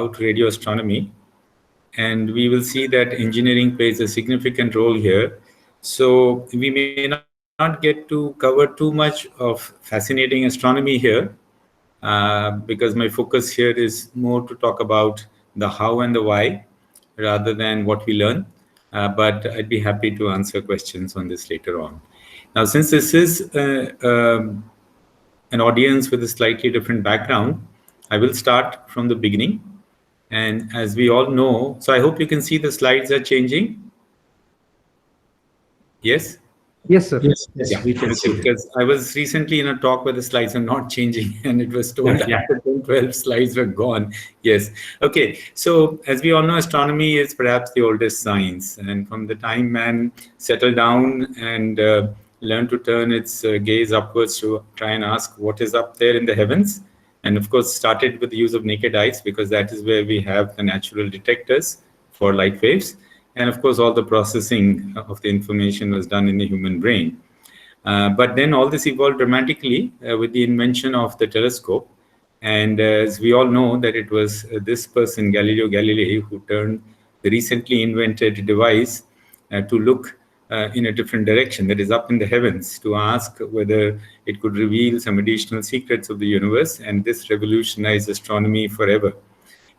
radio astronomy, and we will see that engineering plays a significant role here. So we may not get to cover too much of fascinating astronomy here, because my focus here is more to talk about the how and the why rather than what we learn. But I'd be happy to answer questions on this later on. Now, since this is an audience with a slightly different background, I will start from the beginning. And as we all know, so I hope you can see the slides are changing. Yes? Yes, sir. Yes, Yeah, we can see. because I was recently in a talk where the slides are not changing, and it was told after 10, 12 slides were gone. Yes. Okay. So as we all know, astronomy is perhaps the oldest science, and from the time man settled down and learned to turn its gaze upwards to try and ask what is up there in the heavens, and of course started with the use of naked eyes, because that is where we have the natural detectors for light waves. And of course, all the processing of the information was done in the human brain. But then all this evolved dramatically with the invention of the telescope. And as we all know, that it was this person, Galileo Galilei, who turned the recently invented device to look in a different direction, that is up in the heavens, to ask whether it could reveal some additional secrets of the universe. And this revolutionized astronomy forever.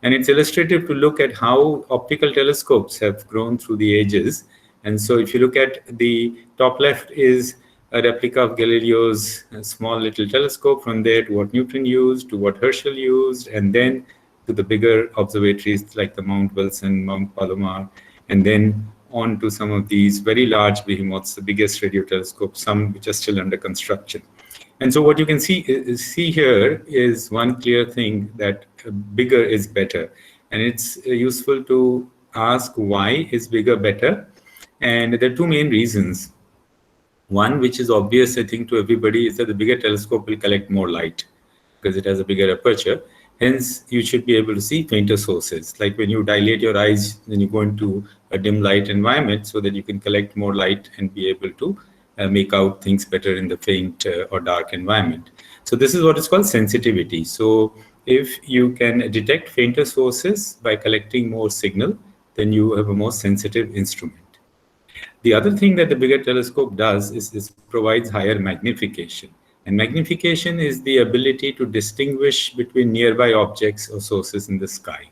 And it's illustrative to look at how optical telescopes have grown through the ages. And so if you look at the top left is a replica of Galileo's small little telescope, from there to what Newton used, to what Herschel used, and then to the bigger observatories like the Mount Wilson, Mount Palomar, and then on to some of these very large behemoths, the biggest radio telescopes, some which are still under construction. And so what you can see here is one clear thing, that bigger is better. And it's useful to ask why is bigger better? And there are two main reasons. One, which is obvious, I think, to everybody, is that the bigger telescope will collect more light because it has a bigger aperture. Hence, you should be able to see fainter sources. Like when you dilate your eyes, then you go into a dim light environment so that you can collect more light and be able to make out things better in the faint or dark environment. So this is what is called sensitivity. So if you can detect fainter sources by collecting more signal, then you have a more sensitive instrument. The other thing that the bigger telescope does is provides higher magnification. And magnification is the ability to distinguish between nearby objects or sources in the sky.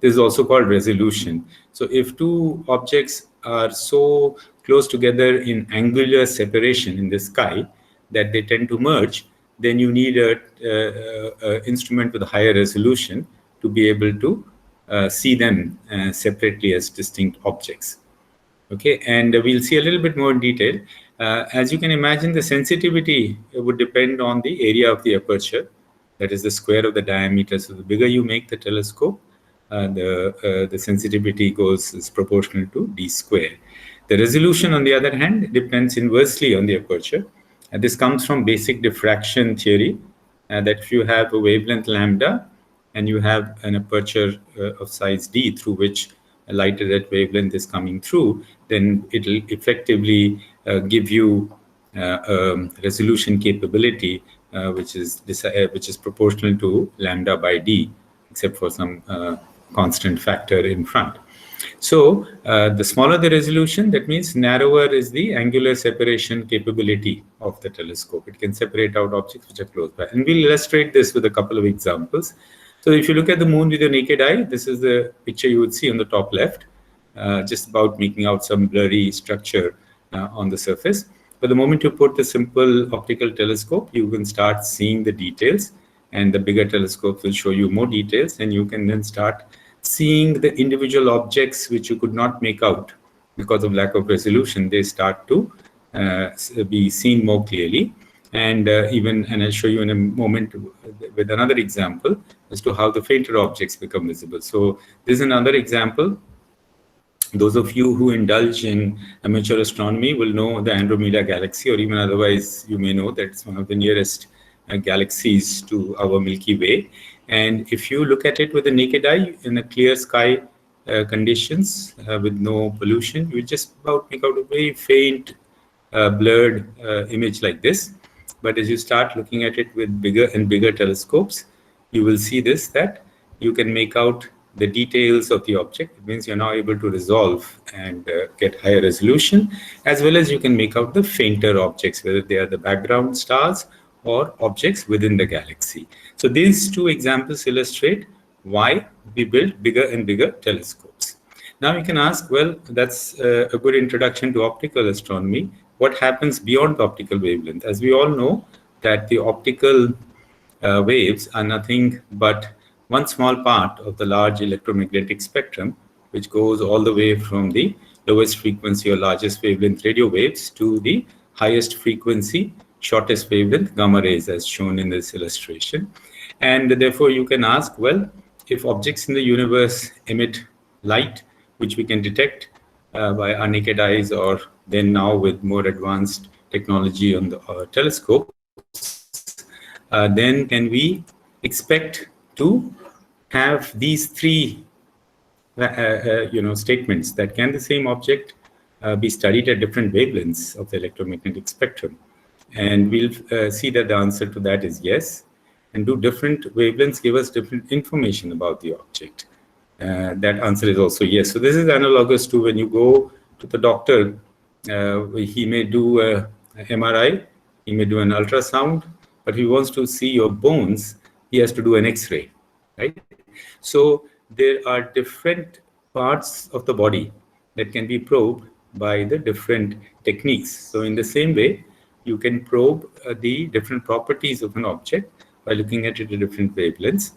This is also called resolution. So if two objects are so close together in angular separation in the sky that they tend to merge, then you need a instrument with a higher resolution to be able to see them separately as distinct objects. Okay, and we'll see a little bit more in detail. As you can imagine, the sensitivity would depend on the area of the aperture, that is the square of the diameter. So the bigger you make the telescope, the sensitivity is proportional to d square. The resolution, on the other hand, depends inversely on the aperture. And this comes from basic diffraction theory, that if you have a wavelength lambda and you have an aperture of size d through which a light at that wavelength is coming through, then it will effectively give you resolution capability, which is proportional to lambda by d, except for some constant factor in front. So the smaller the resolution, that means narrower is the angular separation capability of the telescope. It can separate out objects which are close by. And we'll illustrate this with a couple of examples. So if you look at the moon with your naked eye, this is the picture you would see on the top left, just about making out some blurry structure on the surface. But the moment you put the simple optical telescope, you can start seeing the details, and the bigger telescope will show you more details, and you can then start seeing the individual objects which you could not make out because of lack of resolution. They start to be seen more clearly. And I'll show you in a moment with another example as to how the fainter objects become visible. So this is another example. Those of you who indulge in amateur astronomy will know the Andromeda Galaxy, or even otherwise you may know that it's one of the nearest galaxies to our Milky Way. And if you look at it with the naked eye in a clear sky conditions with no pollution, you just about make out a very faint blurred image like this. But as you start looking at it with bigger and bigger telescopes, you will see that you can make out the details of the object. It means you're now able to resolve and get higher resolution, as well as you can make out the fainter objects, whether they are the background stars or objects within the galaxy. So these two examples illustrate why we build bigger and bigger telescopes. Now you can ask, well, that's a good introduction to optical astronomy. What happens beyond the optical wavelength? As we all know, that the optical waves are nothing but one small part of the large electromagnetic spectrum, which goes all the way from the lowest frequency or largest wavelength radio waves to the highest frequency, shortest wavelength gamma rays, as shown in this illustration. And therefore, you can ask, well, if objects in the universe emit light, which we can detect by our naked eyes, or then now with more advanced technology on the telescopes, then can we expect to have these three statements, that can the same object be studied at different wavelengths of the electromagnetic spectrum? And we'll see that the answer to that is yes. And do different wavelengths give us different information about the object? That answer is also yes. So this is analogous to when you go to the doctor, he may do an MRI, he may do an ultrasound, but if he wants to see your bones, he has to do an X-ray, right? So there are different parts of the body that can be probed by the different techniques. So in the same way, you can probe the different properties of an object by looking at it at different wavelengths.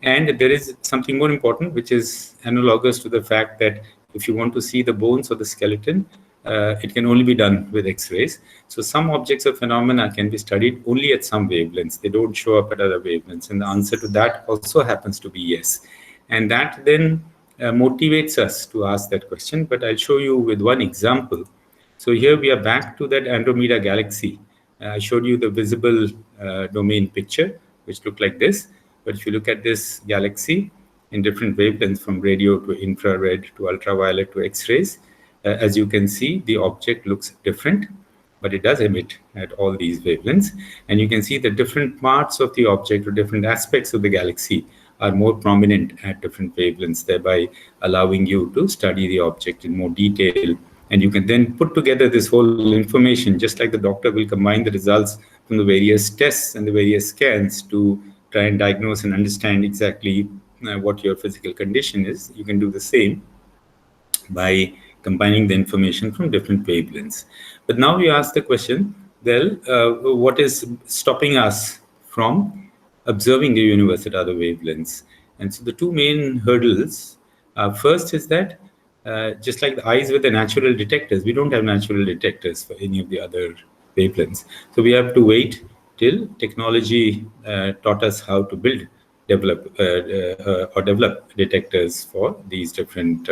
And there is something more important, which is analogous to the fact that if you want to see the bones or the skeleton, it can only be done with X-rays. So some objects or phenomena can be studied only at some wavelengths. They don't show up at other wavelengths. And the answer to that also happens to be yes. And that then motivates us to ask that question. But I'll show you with one example. So here we are back to that Andromeda Galaxy. I showed you the visible domain picture, which looked like this. But if you look at this galaxy in different wavelengths, from radio to infrared to ultraviolet to X-rays, as you can see, the object looks different, but it does emit at all these wavelengths. And you can see the different parts of the object or different aspects of the galaxy are more prominent at different wavelengths, thereby allowing you to study the object in more detail. And you can then put together this whole information, just like the doctor will combine the results from the various tests and the various scans to try and diagnose and understand exactly what your physical condition is. You can do the same by combining the information from different wavelengths. But now we ask the question, well, what is stopping us from observing the universe at other wavelengths? And so the two main hurdles, first is that just like the eyes with the natural detectors, we don't have natural detectors for any of the other wavelengths. So we have to wait till technology taught us how to develop detectors for these different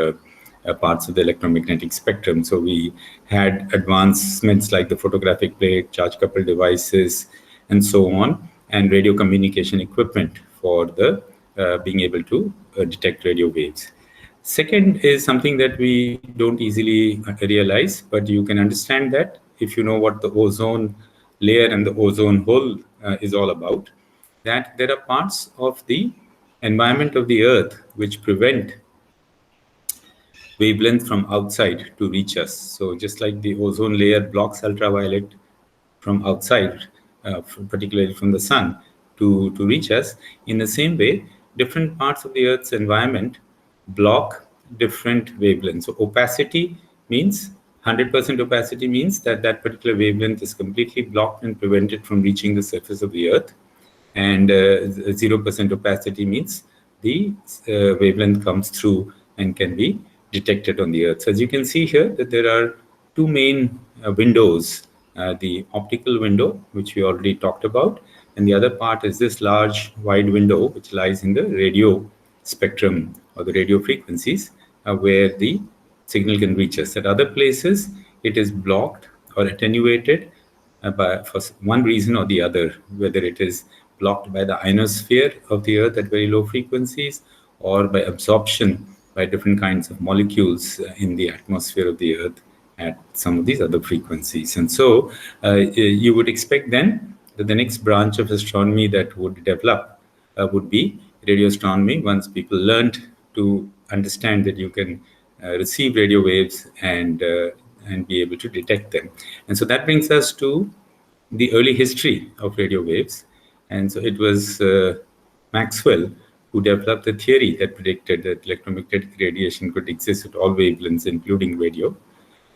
parts of the electromagnetic spectrum. So we had advancements like the photographic plate, charge-coupled devices, and so on, and radio communication equipment for the being able to detect radio waves. Second is something that we don't easily realize, but you can understand that if you know what the ozone layer and the ozone hole is all about, that there are parts of the environment of the Earth which prevent wavelength from outside to reach us. So just like the ozone layer blocks ultraviolet from outside, particularly from the sun, to reach us, in the same way, different parts of the Earth's environment block different wavelengths. So opacity means 100% opacity means that that particular wavelength is completely blocked and prevented from reaching the surface of the Earth. And 0% opacity means the wavelength comes through and can be detected on the Earth. So as you can see here, that there are two main windows, the optical window, which we already talked about, and the other part is this large wide window, which lies in the radio spectrum or the radio frequencies, where the signal can reach us. At other places, it is blocked or attenuated for one reason or the other, whether it is blocked by the ionosphere of the Earth at very low frequencies or by absorption by different kinds of molecules in the atmosphere of the Earth at some of these other frequencies. And so you would expect then that the next branch of astronomy that would develop would be radio astronomy, once people learned to understand that you can receive radio waves and be able to detect them. And so that brings us to the early history of radio waves. And so it was Maxwell who developed the theory that predicted that electromagnetic radiation could exist at all wavelengths, including radio.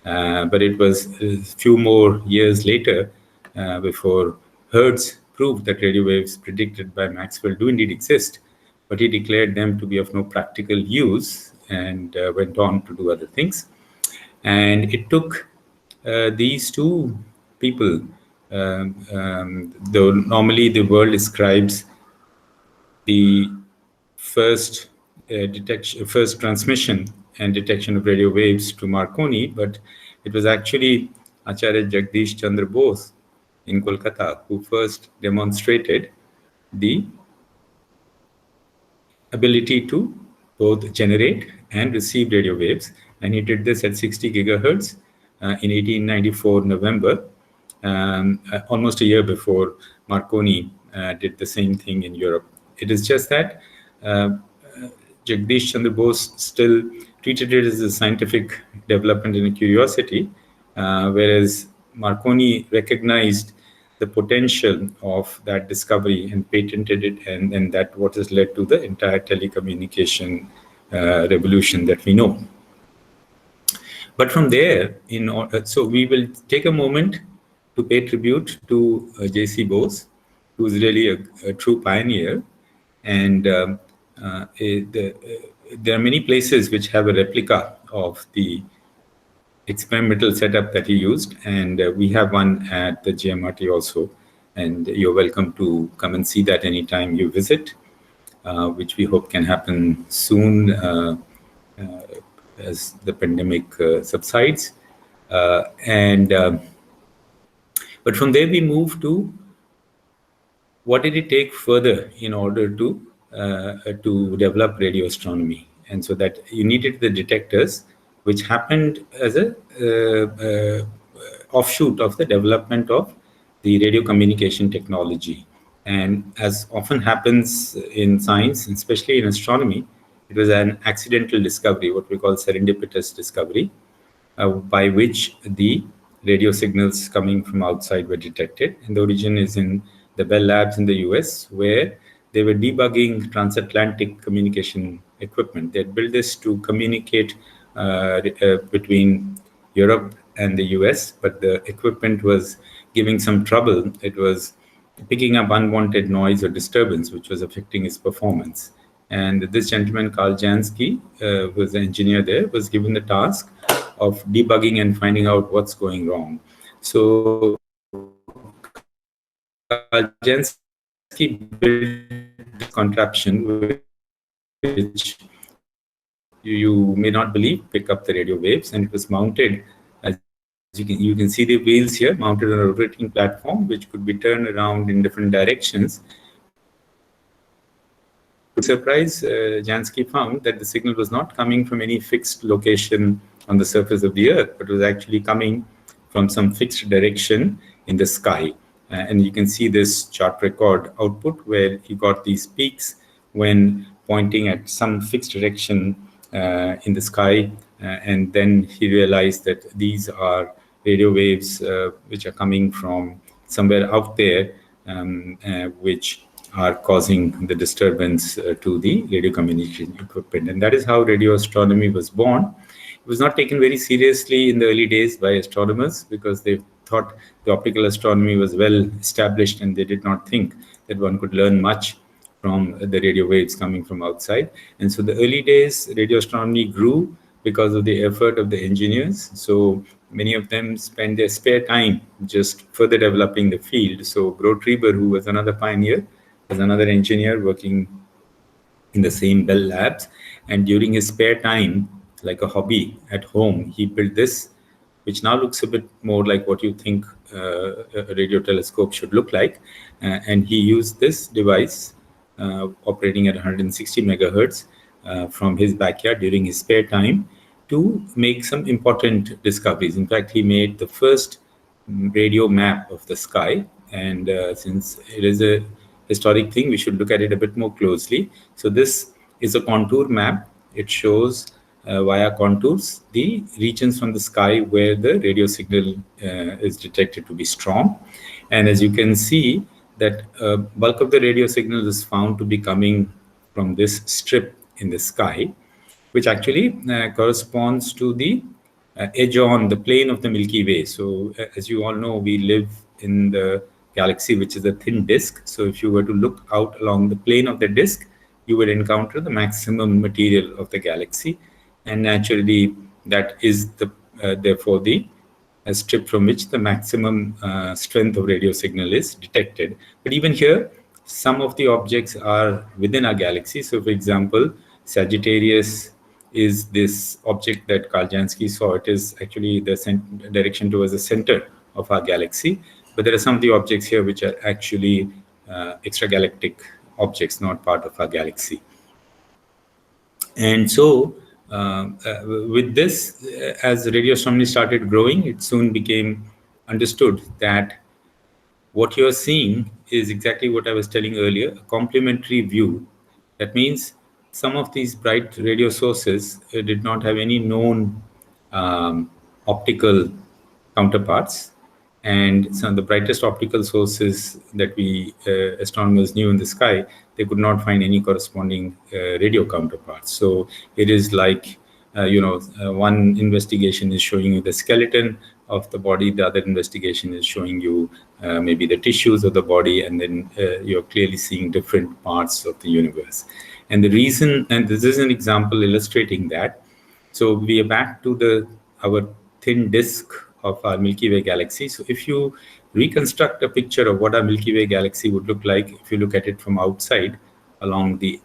But it was a few more years later before Hertz proved that radio waves predicted by Maxwell do indeed exist, but he declared them to be of no practical use and went on to do other things. And it took these two people, though normally the world describes the first first transmission and detection of radio waves to Marconi, but it was actually Acharya Jagdish Chandra Bose in Kolkata who first demonstrated the ability to both generate and receive radio waves, and he did this at 60 gigahertz in 1894 November, almost a year before Marconi did the same thing in Europe. It is just that Jagdish Chandra Bose still treated it as a scientific development and a curiosity, whereas Marconi recognized the potential of that discovery and patented it, and that what has led to the entire telecommunication revolution that we know. But from there, so we will take a moment to pay tribute to J.C. Bose, who is really a true pioneer. And there are many places which have a replica of the experimental setup that he used, and we have one at the Gmrt also, and you're welcome to come and see that anytime you visit, which we hope can happen soon as the pandemic subsides. But from there we move to what did it take further in order to develop radio astronomy. And so that you needed the detectors, which happened as a offshoot of the development of the radio communication technology. And as often happens in science, especially in astronomy, it was an accidental discovery, what we call serendipitous discovery, by which the radio signals coming from outside were detected. And the origin is in the Bell Labs in the US, where they were debugging transatlantic communication equipment. They had built this to communicate between Europe and the US, but the equipment was giving some trouble. It was picking up unwanted noise or disturbance, which was affecting its performance. And this gentleman, Karl Jansky, who was the engineer there, was given the task of debugging and finding out what's going wrong. So Karl Jansky built this contraption, which you may not believe, pick up the radio waves, and it was mounted, as you can see the wheels here, mounted on a rotating platform, which could be turned around in different directions. To surprise, Jansky found that the signal was not coming from any fixed location on the surface of the Earth, but was actually coming from some fixed direction in the sky. And you can see this chart record output where he got these peaks when pointing at some fixed direction in the sky. And then he realized that these are radio waves which are coming from somewhere out there, which are causing the disturbance to the radio communication equipment. And that is how radio astronomy was born. It was not taken very seriously in the early days by astronomers because they thought the optical astronomy was well established and they did not think that one could learn much from the radio waves coming from outside. And so the early days, radio astronomy grew because of the effort of the engineers. So many of them spent their spare time just further developing the field. So Grotriber, who was another pioneer, was another engineer working in the same Bell Labs. And during his spare time, like a hobby at home, he built this, which now looks a bit more like what you think a radio telescope should look like. And he used this device operating at 160 megahertz from his backyard during his spare time to make some important discoveries. In fact, he made the first radio map of the sky. And since it is a historic thing, we should look at it a bit more closely. So this is a contour map it shows via contours the regions from the sky where the radio signal is detected to be strong. And as you can see, that bulk of the radio signal is found to be coming from this strip in the sky, which actually corresponds to the edge on the plane of the Milky Way. So as you all know, we live in the galaxy, which is a thin disk. So if you were to look out along the plane of the disk, you would encounter the maximum material of the galaxy. And naturally, that is therefore the strip from which the maximum strength of radio signal is detected. But even here, some of the objects are within our galaxy. So for example, Sagittarius is this object that Karl Jansky saw. It is actually the direction towards the center of our galaxy. But there are some of the objects here which are actually extragalactic objects, not part of our galaxy. And so with this, as radio astronomy started growing, it soon became understood that what you're seeing is exactly what I was telling earlier, a complementary view. That means some of these bright radio sources did not have any known optical counterparts. And some of the brightest optical sources that we astronomers knew in the sky, they could not find any corresponding radio counterparts. So it is like, one investigation is showing you the skeleton of the body, the other investigation is showing you maybe the tissues of the body, and then you're clearly seeing different parts of the universe. And the reason, and this is an example illustrating that. So we are back to our thin disk of our Milky Way galaxy. So if you reconstruct a picture of what our Milky Way galaxy would look like, if you look at it from outside along the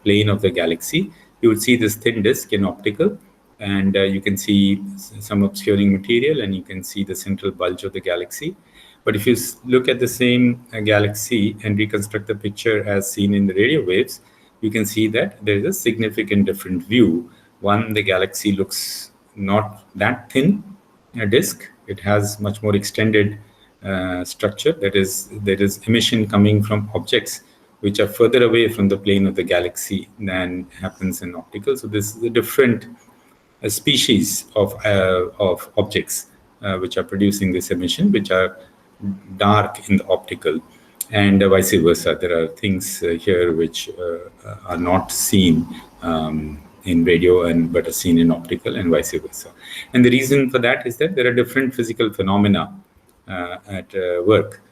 plane of the galaxy, you would see this thin disk in optical, and you can see some obscuring material, and you can see the central bulge of the galaxy. But if you look at the same galaxy and reconstruct the picture as seen in the radio waves, you can see that there is a significant different view. One, the galaxy looks not that thin a disk. It has much more extended structure. That is, there is emission coming from objects which are further away from the plane of the galaxy than happens in optical. So this is a different species of objects which are producing this emission, which are dark in the optical, and vice versa. There are things here which are not seen in radio but are seen in optical, and vice versa. And the reason for that is that there are different physical phenomena at work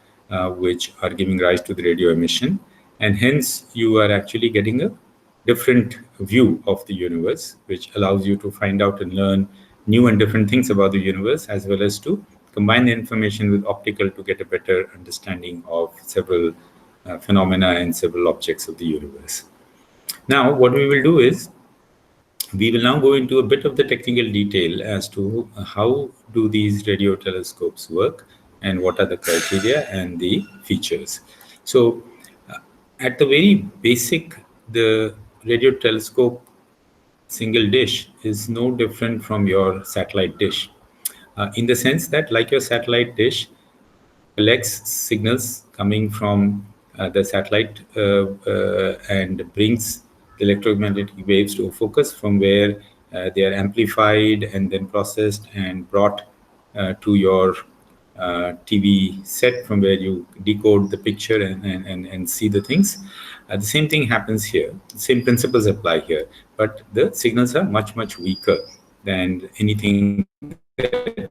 which are giving rise to the radio emission, and hence you are actually getting a different view of the universe, which allows you to find out and learn new and different things about the universe, as well as to combine the information with optical to get a better understanding of several phenomena and several objects of the universe. Now, what we will do is, we will now go into a bit of the technical detail as to how do these radio telescopes work and what are the criteria and the features. So at the very basic, the radio telescope single dish is no different from your satellite dish, in the sense that, like your satellite dish, collects signals coming from the satellite and brings the electromagnetic waves to a focus, from where they are amplified and then processed and brought to your TV set, from where you decode the picture and see the things. The same thing happens here. The same principles apply here, but the signals are much, much weaker than anything that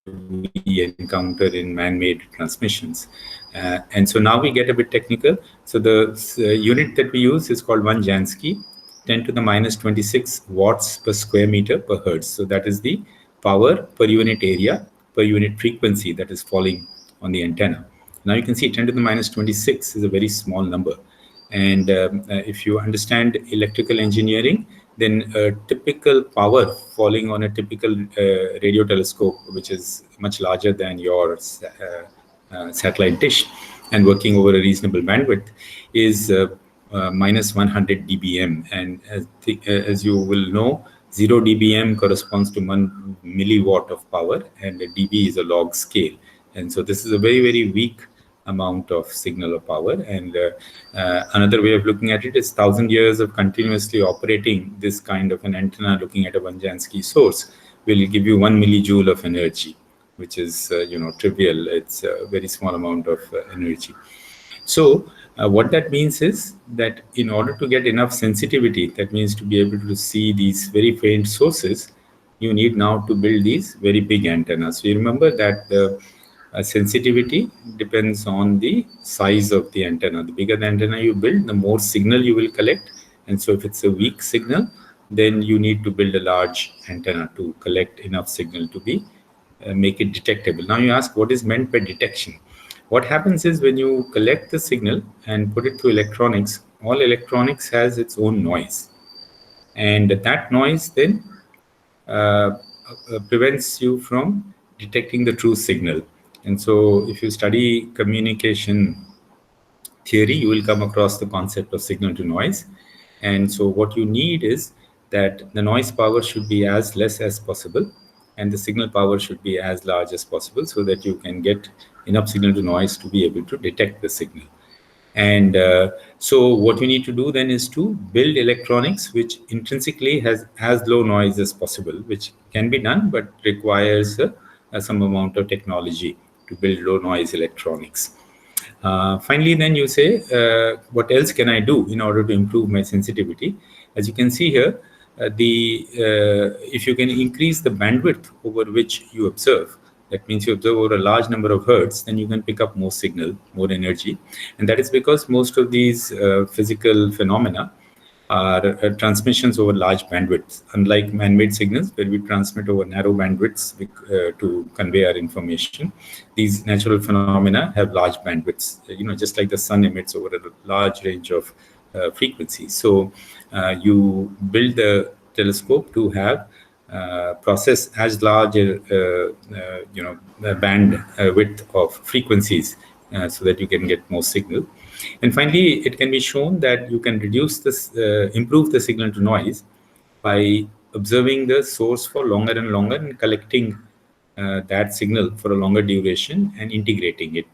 we encounter in man-made transmissions. And so now we get a bit technical. So the unit that we use is called 1 Jansky, 10 to the minus 26 watts per square meter per hertz. So that is the power per unit area, per unit frequency that is falling on the antenna. Now you can see 10 to the minus 26 is a very small number. And if you understand electrical engineering, then a typical power falling on a typical radio telescope, which is much larger than your satellite dish and working over a reasonable bandwidth, is minus 100 dBm. And as you will know, 0 dBm corresponds to 1 milliwatt of power, and a dB is a log scale. And so this is a very, very weak amount of signal or power. And another way of looking at it is 1,000 years of continuously operating this kind of an antenna, looking at a Vanjansky source, will give you 1 millijoule of energy, which is trivial. It's a very small amount of energy. So what that means is that in order to get enough sensitivity, that means to be able to see these very faint sources, you need now to build these very big antennas. So you remember that the sensitivity depends on the size of the antenna. The bigger the antenna you build, the more signal you will collect. And so if it's a weak signal, then you need to build a large antenna to collect enough signal to be make it detectable. Now you ask, what is meant by detection? What happens is when you collect the signal and put it through electronics, all electronics has its own noise. And that noise then prevents you from detecting the true signal. And so if you study communication theory, you will come across the concept of signal to noise. And so what you need is that the noise power should be as less as possible, and the signal power should be as large as possible, so that you can get enough signal to noise to be able to detect the signal. And so what you need to do then is to build electronics which intrinsically has as low noise as possible, which can be done, but requires some amount of technology to build low noise electronics. Finally, then you say, what else can I do in order to improve my sensitivity? As you can see here, if you can increase the bandwidth over which you observe, that means you observe over a large number of hertz, then you can pick up more signal, more energy. And that is because most of these physical phenomena are transmissions over large bandwidths, unlike man-made signals where we transmit over narrow bandwidths to convey our information. These natural phenomena have large bandwidths, just like the sun emits over a large range of frequencies. So you build the telescope to have process as large a band width of frequencies so that you can get more signal. And finally, it can be shown that you can reduce this, improve the signal to noise by observing the source for longer and longer and collecting that signal for a longer duration and integrating it.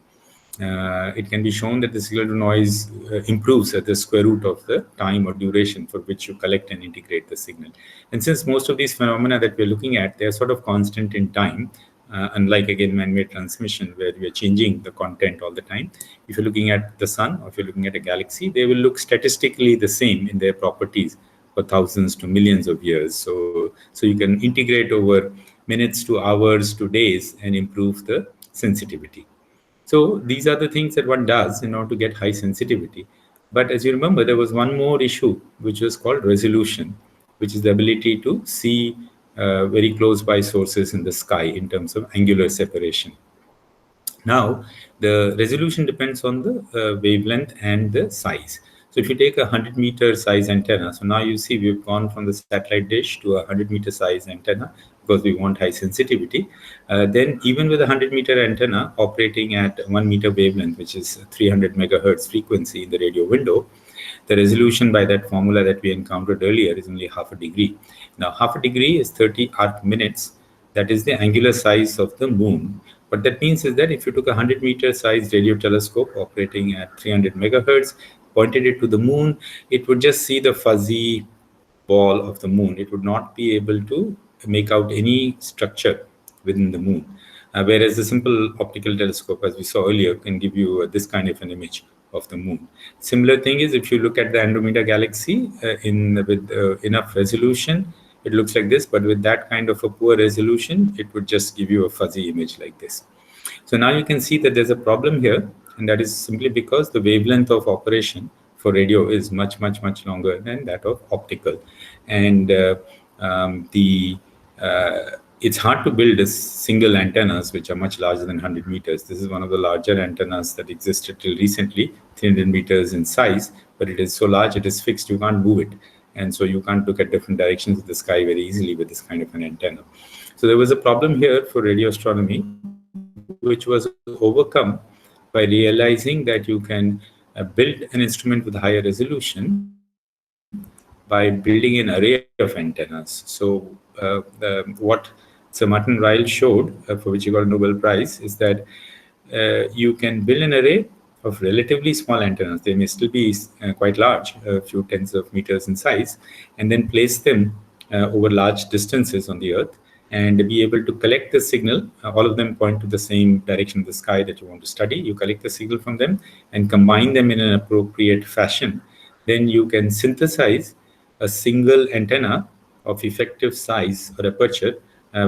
It can be shown that the signal to noise improves at the square root of the time or duration for which you collect and integrate the signal. And since most of these phenomena that we're looking at, they're sort of constant in time, unlike, again, man-made transmission, where we are changing the content all the time. If you're looking at the sun or if you're looking at a galaxy, they will look statistically the same in their properties for thousands to millions of years. So you can integrate over minutes to hours to days and improve the sensitivity. So these are the things that one does in order to get high sensitivity. But as you remember, there was one more issue, which was called resolution, which is the ability to see very close by sources in the sky in terms of angular separation. Now, the resolution depends on the wavelength and the size. So if you take a 100-meter size antenna, so now you see we've gone from the satellite dish to a 100-meter size antenna because we want high sensitivity. Then even with a 100-meter antenna operating at 1 meter wavelength, which is 300 megahertz frequency in the radio window, the resolution by that formula that we encountered earlier is only half a degree. Now, half a degree is 30 arc minutes. That is the angular size of the moon. What that means is that if you took a 100-meter size radio telescope operating at 300 megahertz, pointed it to the moon, it would just see the fuzzy ball of the moon. It would not be able to make out any structure within the moon. Whereas the simple optical telescope, as we saw earlier, can give you this kind of an image of the moon. Similar thing is if you look at the Andromeda Galaxy with enough resolution, it looks like this, but with that kind of a poor resolution, it would just give you a fuzzy image like this. So now you can see that there's a problem here, and that is simply because the wavelength of operation for radio is much, much, much longer than that of optical. And it's hard to build a single antennas which are much larger than 100 meters. This is one of the larger antennas that existed till recently, 300 meters in size, but it is so large, it is fixed, you can't move it. And so you can't look at different directions of the sky very easily with this kind of an antenna. So there was a problem here for radio astronomy, which was overcome by realizing that you can build an instrument with higher resolution by building an array of antennas. So what Sir Martin Ryle showed, for which he got a Nobel Prize, is that you can build an array of relatively small antennas. They may still be quite large, a few tens of meters in size, and then place them over large distances on the Earth and be able to collect the signal. All of them point to the same direction of the sky that you want to study. You collect the signal from them and combine them in an appropriate fashion. Then you can synthesize a single antenna of effective size or aperture,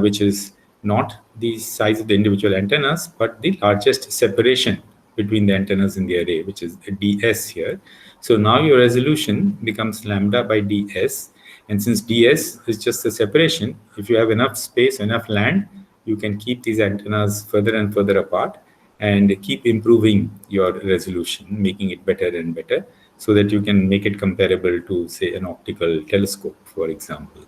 which is not the size of the individual antennas, but the largest separation between the antennas in the array, which is ds here. So now your resolution becomes lambda by ds. And since ds is just the separation, if you have enough space, enough land, you can keep these antennas further and further apart and keep improving your resolution, making it better and better, so that you can make it comparable to, say, an optical telescope, for example.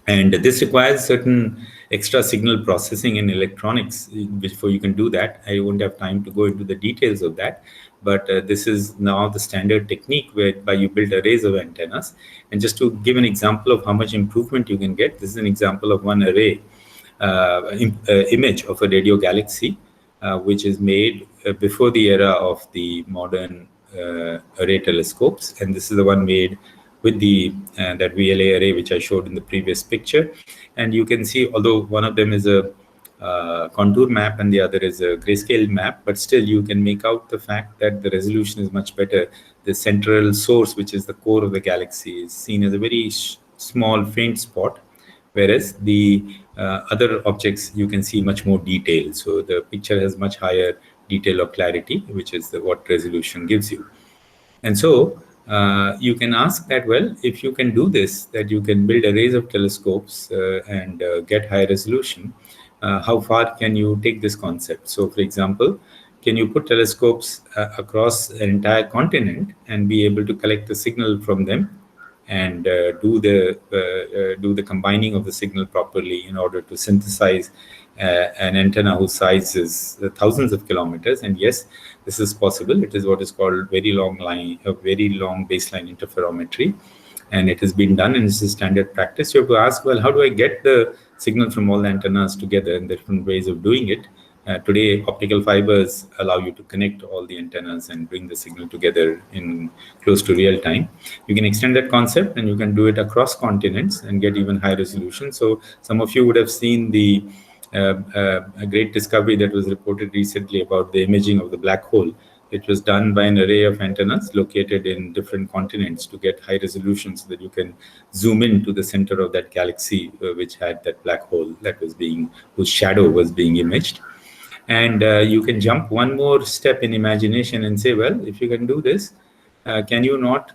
And this requires certain extra signal processing in electronics before you can do that. I won't have time to go into the details of that, but this is now the standard technique whereby you build arrays of antennas. And just to give an example of how much improvement you can get, this is an example of one array image of a radio galaxy, which is made before the era of the modern array telescopes. And this is the one made with the that VLA array, which I showed in the previous picture. And you can see, although one of them is a contour map and the other is a grayscale map, but still you can make out the fact that the resolution is much better. The central source, which is the core of the galaxy, is seen as a very small, faint spot, whereas the other objects, you can see much more detail. So the picture has much higher detail or clarity, which is what resolution gives you. And so you can ask that, well, if you can do this, that you can build arrays of telescopes and get high resolution, how far can you take this concept? So, for example, can you put telescopes across an entire continent and be able to collect the signal from them and do the combining of the signal properly in order to synthesize an antenna whose size is thousands of kilometers? And yes, this is possible. It is what is called very long baseline interferometry, and it has been done, and this is standard practice. You have to ask, well, how do I get the signal from all the antennas together? And different ways of doing it. Today, optical fibers allow you to connect all the antennas and bring the signal together in close to real time. You can extend that concept and you can do it across continents and get even high resolution. So some of you would have seen a great discovery that was reported recently about the imaging of the black hole. It was done by an array of antennas located in different continents to get high resolution so that you can zoom in to the center of that galaxy, which had that black hole whose shadow was being imaged. And you can jump one more step in imagination and say, well, if you can do this, can you not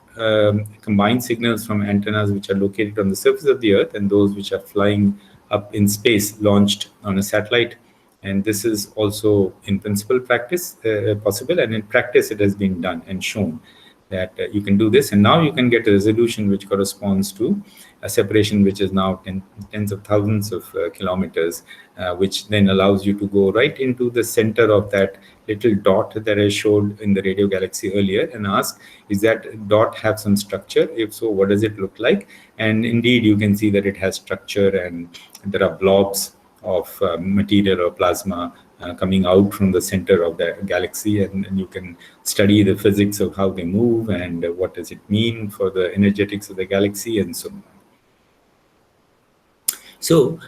combine signals from antennas which are located on the surface of the Earth and those which are flying up in space, launched on a satellite? And this is also in principle practice possible, and in practice it has been done and shown that you can do this. And now you can get a resolution which corresponds to a separation which is now tens of thousands of kilometers, which then allows you to go right into the center of that little dot that I showed in the radio galaxy earlier and ask, is that dot have some structure? If so, what does it look like? And indeed, you can see that it has structure, and there are blobs of material or plasma coming out from the center of the galaxy, and you can study the physics of how they move and what does it mean for the energetics of the galaxy and so on. So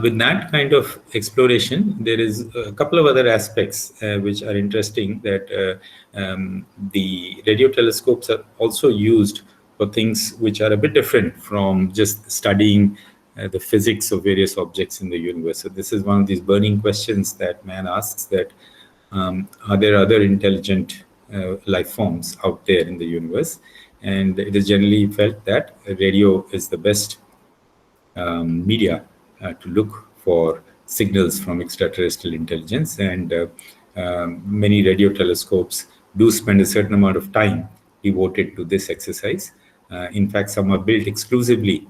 with that kind of exploration, there is a couple of other aspects which are interesting, that the radio telescopes are also used for things which are a bit different from just studying the physics of various objects in the universe. So this is one of these burning questions that man asks, that are there other intelligent life forms out there in the universe? And it is generally felt that radio is the best media to look for signals from extraterrestrial intelligence. And many radio telescopes do spend a certain amount of time devoted to this exercise. In fact, some are built exclusively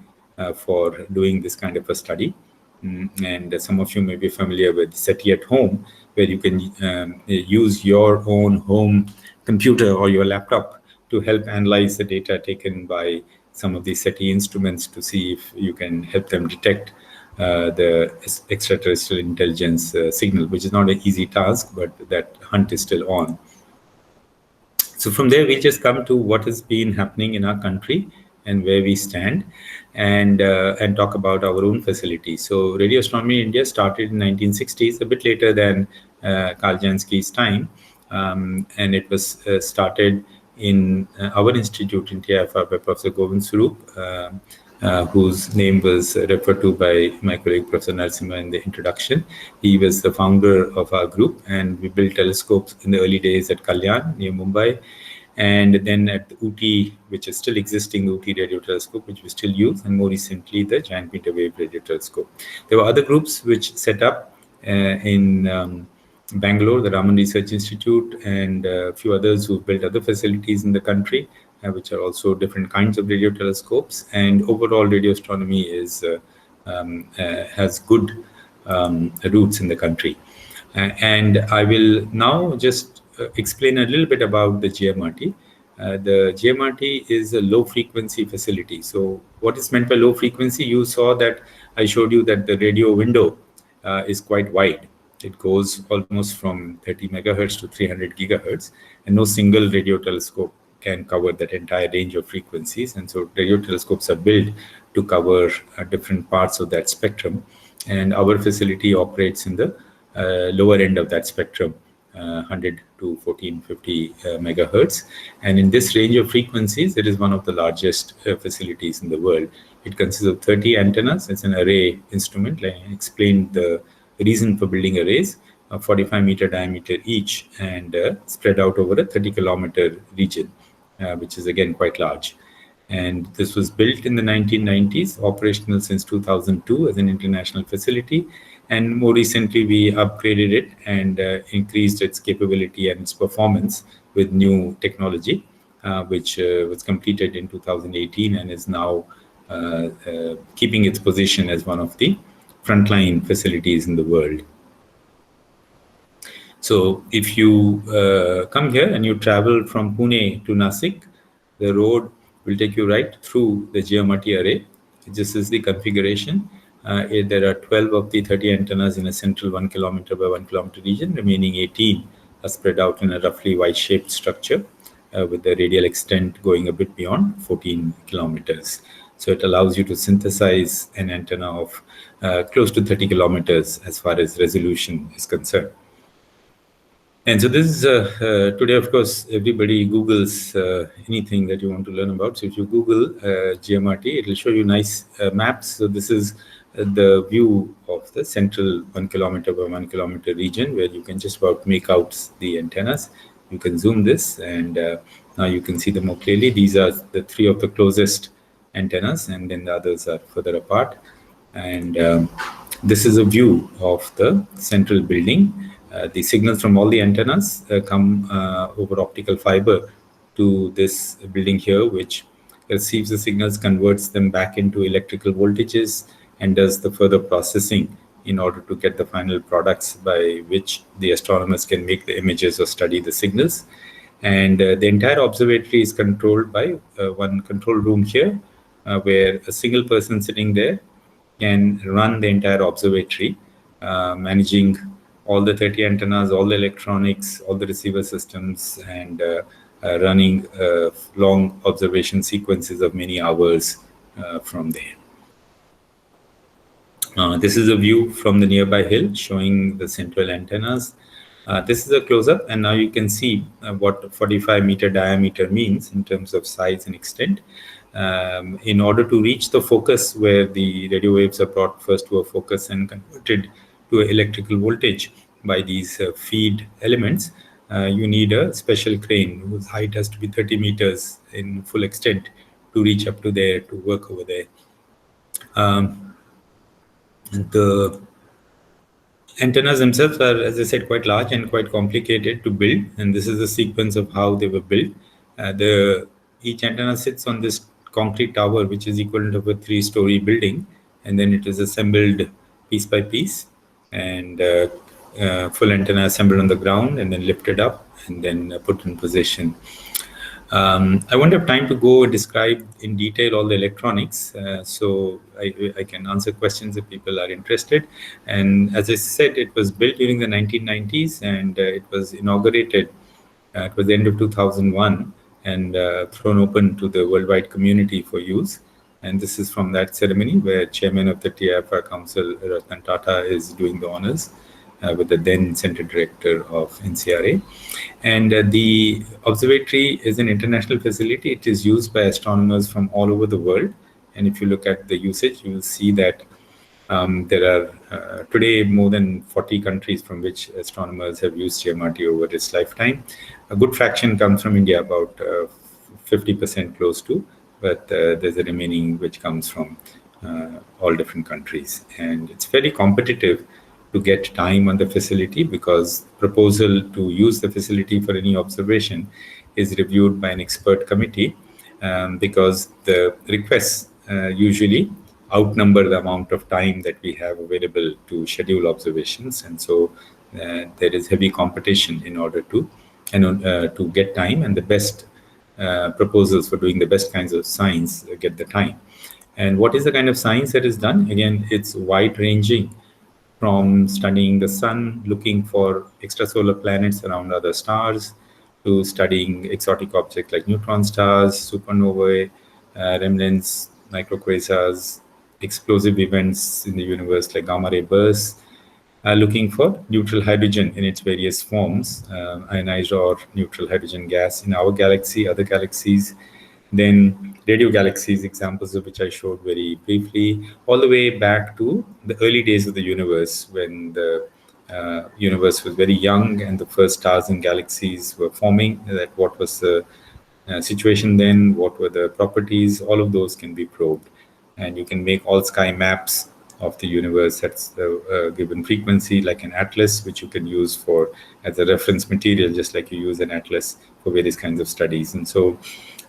for doing this kind of a study. And some of you may be familiar with SETI at home, where you can use your own home computer or your laptop to help analyze the data taken by some of these SETI instruments to see if you can help them detect the extraterrestrial intelligence signal, which is not an easy task, but that hunt is still on. So from there, we just come to what has been happening in our country and where we stand, and talk about our own facility. So Radio Astronomy India started in 1960s, a bit later than Karl Jansky's time, and it was started in our institute in TIFR by Professor Govind Swarup, whose name was referred to by my colleague Professor Narasimha in the introduction. He was the founder of our group, and we built telescopes in the early days at Kalyan near Mumbai, and then at the UT, which is still existing, the UT radio telescope, which we still use, and more recently the Giant Meter Wave Radio Telescope. There were other groups which set up in Bangalore, the Raman Research Institute, and a few others who built other facilities in the country, which are also different kinds of radio telescopes. And overall, radio astronomy has good roots in the country. And I will now just explain a little bit about the Gmrt. The Gmrt is a low frequency facility. So what is meant by low frequency? You saw that I showed you that the radio window is quite wide. It goes almost from 30 megahertz to 300 gigahertz, and no single radio telescope can cover that entire range of frequencies. And so radio telescopes are built to cover different parts of that spectrum. And our facility operates in the lower end of that spectrum, 100 to 1450 megahertz. And in this range of frequencies, it is one of the largest facilities in the world. It consists of 30 antennas. It's an array instrument. I explained the reason for building arrays, 45-meter diameter each, and spread out over a 30-kilometer region, which is again quite large. And this was built in the 1990s, operational since 2002 as an international facility. And more recently, we upgraded it and increased its capability and its performance with new technology, which was completed in 2018 and is now keeping its position as one of the frontline facilities in the world. So if you come here and you travel from Pune to Nasik, the road will take you right through the Gmrt array. This is the configuration. There are 12 of the 30 antennas in a central 1 kilometer by 1 kilometer region. Remaining 18 are spread out in a roughly Y-shaped structure with the radial extent going a bit beyond 14 kilometers. So it allows you to synthesize an antenna of close to 30 kilometers as far as resolution is concerned. And so this is, today, of course, everybody Googles anything that you want to learn about. So if you Google Gmrt, it will show you nice maps. So this is the view of the central 1 kilometer by 1 kilometer region, where you can just about make out the antennas. You can zoom this, and now you can see them more clearly. These are the 3 of the closest antennas, and then the others are further apart. And this is a view of the central building. The signals from all the antennas come over optical fiber to this building here, which receives the signals, converts them back into electrical voltages, and does the further processing in order to get the final products by which the astronomers can make the images or study the signals. And the entire observatory is controlled by one control room here, where a single person sitting there can run the entire observatory, managing all the 30 antennas, all the electronics, all the receiver systems, and running long observation sequences of many hours from there. This is a view from the nearby hill showing the central antennas. This is a close-up, and now you can see what 45-meter diameter means in terms of size and extent. In order to reach the focus where the radio waves are brought first to a focus and converted to electrical voltage by these feed elements, you need a special crane whose height has to be 30 meters in full extent to reach up to there, to work over there. The antennas themselves are, as I said, quite large and quite complicated to build, and this is the sequence of how they were built. Each antenna sits on this concrete tower, which is equivalent of a 3-story building, and then it is assembled piece by piece, and full antenna assembled on the ground and then lifted up and then put in position. I won't have time to go describe in detail all the electronics, so I can answer questions if people are interested. And as I said, it was built during the 1990s, and it was inaugurated at the end of 2001 and thrown open to the worldwide community for use. And this is from that ceremony where Chairman of the TIFR Council, Ratan Tata, is doing the honors with the then Center Director of NCRA. And the observatory is an international facility. It is used by astronomers from all over the world. And if you look at the usage, you will see that there are today more than 40 countries from which astronomers have used GMRT over its lifetime. A good fraction comes from India, about 50% close to, but there's a remaining which comes from all different countries. And it's very competitive to get time on the facility, because proposal to use the facility for any observation is reviewed by an expert committee, because the requests usually outnumber the amount of time that we have available to schedule observations. And so there is heavy competition in order to get time, and the best proposals for doing the best kinds of science get the time. And what is the kind of science that is done? Again, it's wide-ranging, from studying the sun, looking for extrasolar planets around other stars, to studying exotic objects like neutron stars, supernovae, remnants, microquasars, explosive events in the universe like gamma ray bursts, looking for neutral hydrogen in its various forms, ionized or neutral hydrogen gas in our galaxy, other galaxies, then radio galaxies, examples of which I showed very briefly, all the way back to the early days of the universe, when the universe was very young and the first stars and galaxies were forming. That what was the situation then, what were the properties, all of those can be probed. And you can make all sky maps of the universe at a given frequency, like an atlas, which you can use for as a reference material, just like you use an atlas for various kinds of studies. And so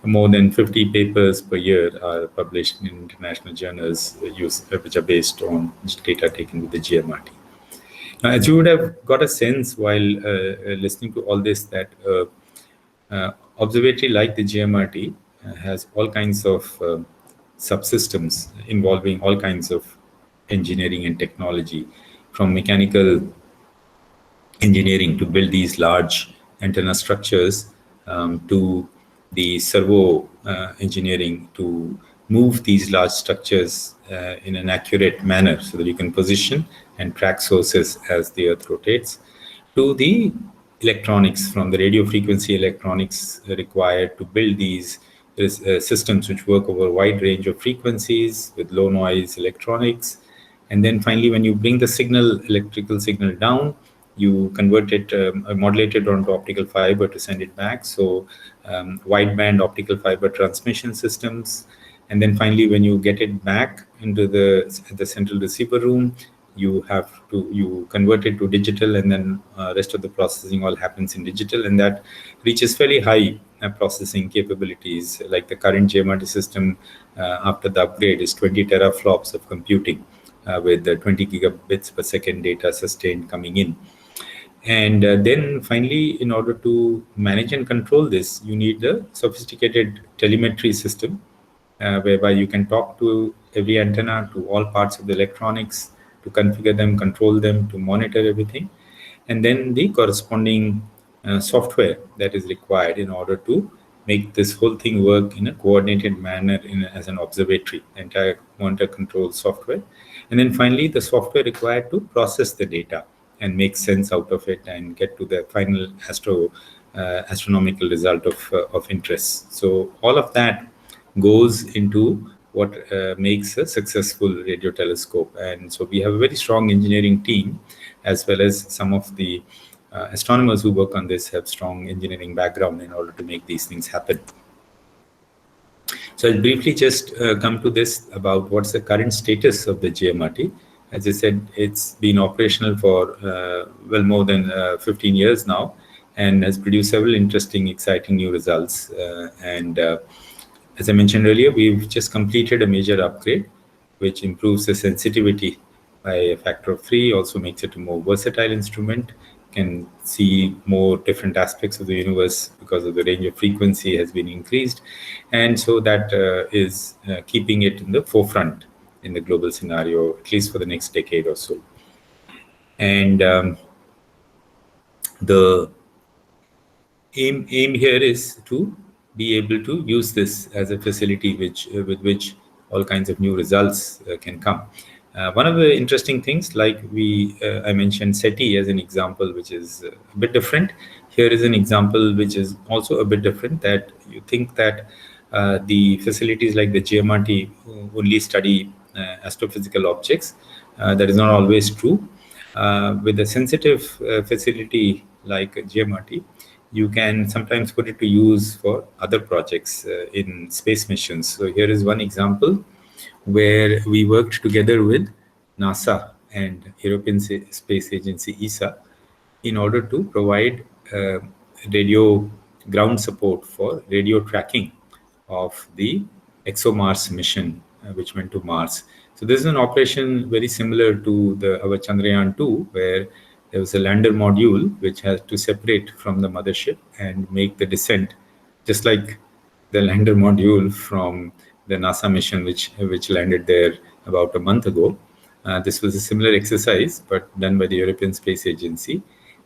more than 50 papers per year are published in international journals which are based on data taken with the GMRT. Now, as you would have got a sense while listening to all this, that observatory like the GMRT has all kinds of subsystems involving all kinds of engineering and technology, from mechanical engineering to build these large antenna structures, to the servo engineering to move these large structures in an accurate manner so that you can position and track sources as the Earth rotates, to the electronics, from the radio frequency electronics required to build these systems which work over a wide range of frequencies with low noise electronics. And then finally, when you bring the electrical signal down, you convert it, modulate it onto optical fiber to send it back. So wideband optical fiber transmission systems. And then finally, when you get it back into the central receiver room, you convert it to digital, and then rest of the processing all happens in digital, and that reaches fairly high processing capabilities. Like the current GMRT system, after the upgrade, is 20 teraflops of computing with 20 gigabits per second data sustained coming in. And then finally, in order to manage and control this, you need a sophisticated telemetry system whereby you can talk to every antenna, to all parts of the electronics, to configure them, control them, to monitor everything. And then the corresponding software that is required in order to make this whole thing work in a coordinated manner as an observatory, entire monitor control software. And then finally, the software required to process the data and make sense out of it and get to the final astronomical result of interest. So all of that goes into what makes a successful radio telescope. And so we have a very strong engineering team, as well as some of the astronomers who work on this have strong engineering background in order to make these things happen. So I'll briefly just come to this about what's the current status of the GMRT. As I said, it's been operational for well more than 15 years now, and has produced several interesting, exciting new results. As I mentioned earlier, we've just completed a major upgrade, which improves the sensitivity by a factor of 3, also makes it a more versatile instrument. can see more different aspects of the universe because of the range of frequency has been increased. And so that is keeping it in the forefront in the global scenario, at least for the next decade or so. And the aim here is to be able to use this as a facility with which all kinds of new results can come. One of the interesting things, like I mentioned SETI as an example, which is a bit different. Here is an example which is also a bit different, that you think that the facilities like the Gmrt only study astrophysical objects. That is not always true. With a sensitive facility like Gmrt, you can sometimes put it to use for other projects in space missions. So here is one example where we worked together with NASA and European Space Agency ESA in order to provide radio ground support for radio tracking of the ExoMars mission, which went to Mars. So this is an operation very similar to our Chandrayaan-2, where there was a lander module which has to separate from the mothership and make the descent, just like the lander module from the NASA mission, which landed there about a month ago. This was a similar exercise, but done by the European Space Agency.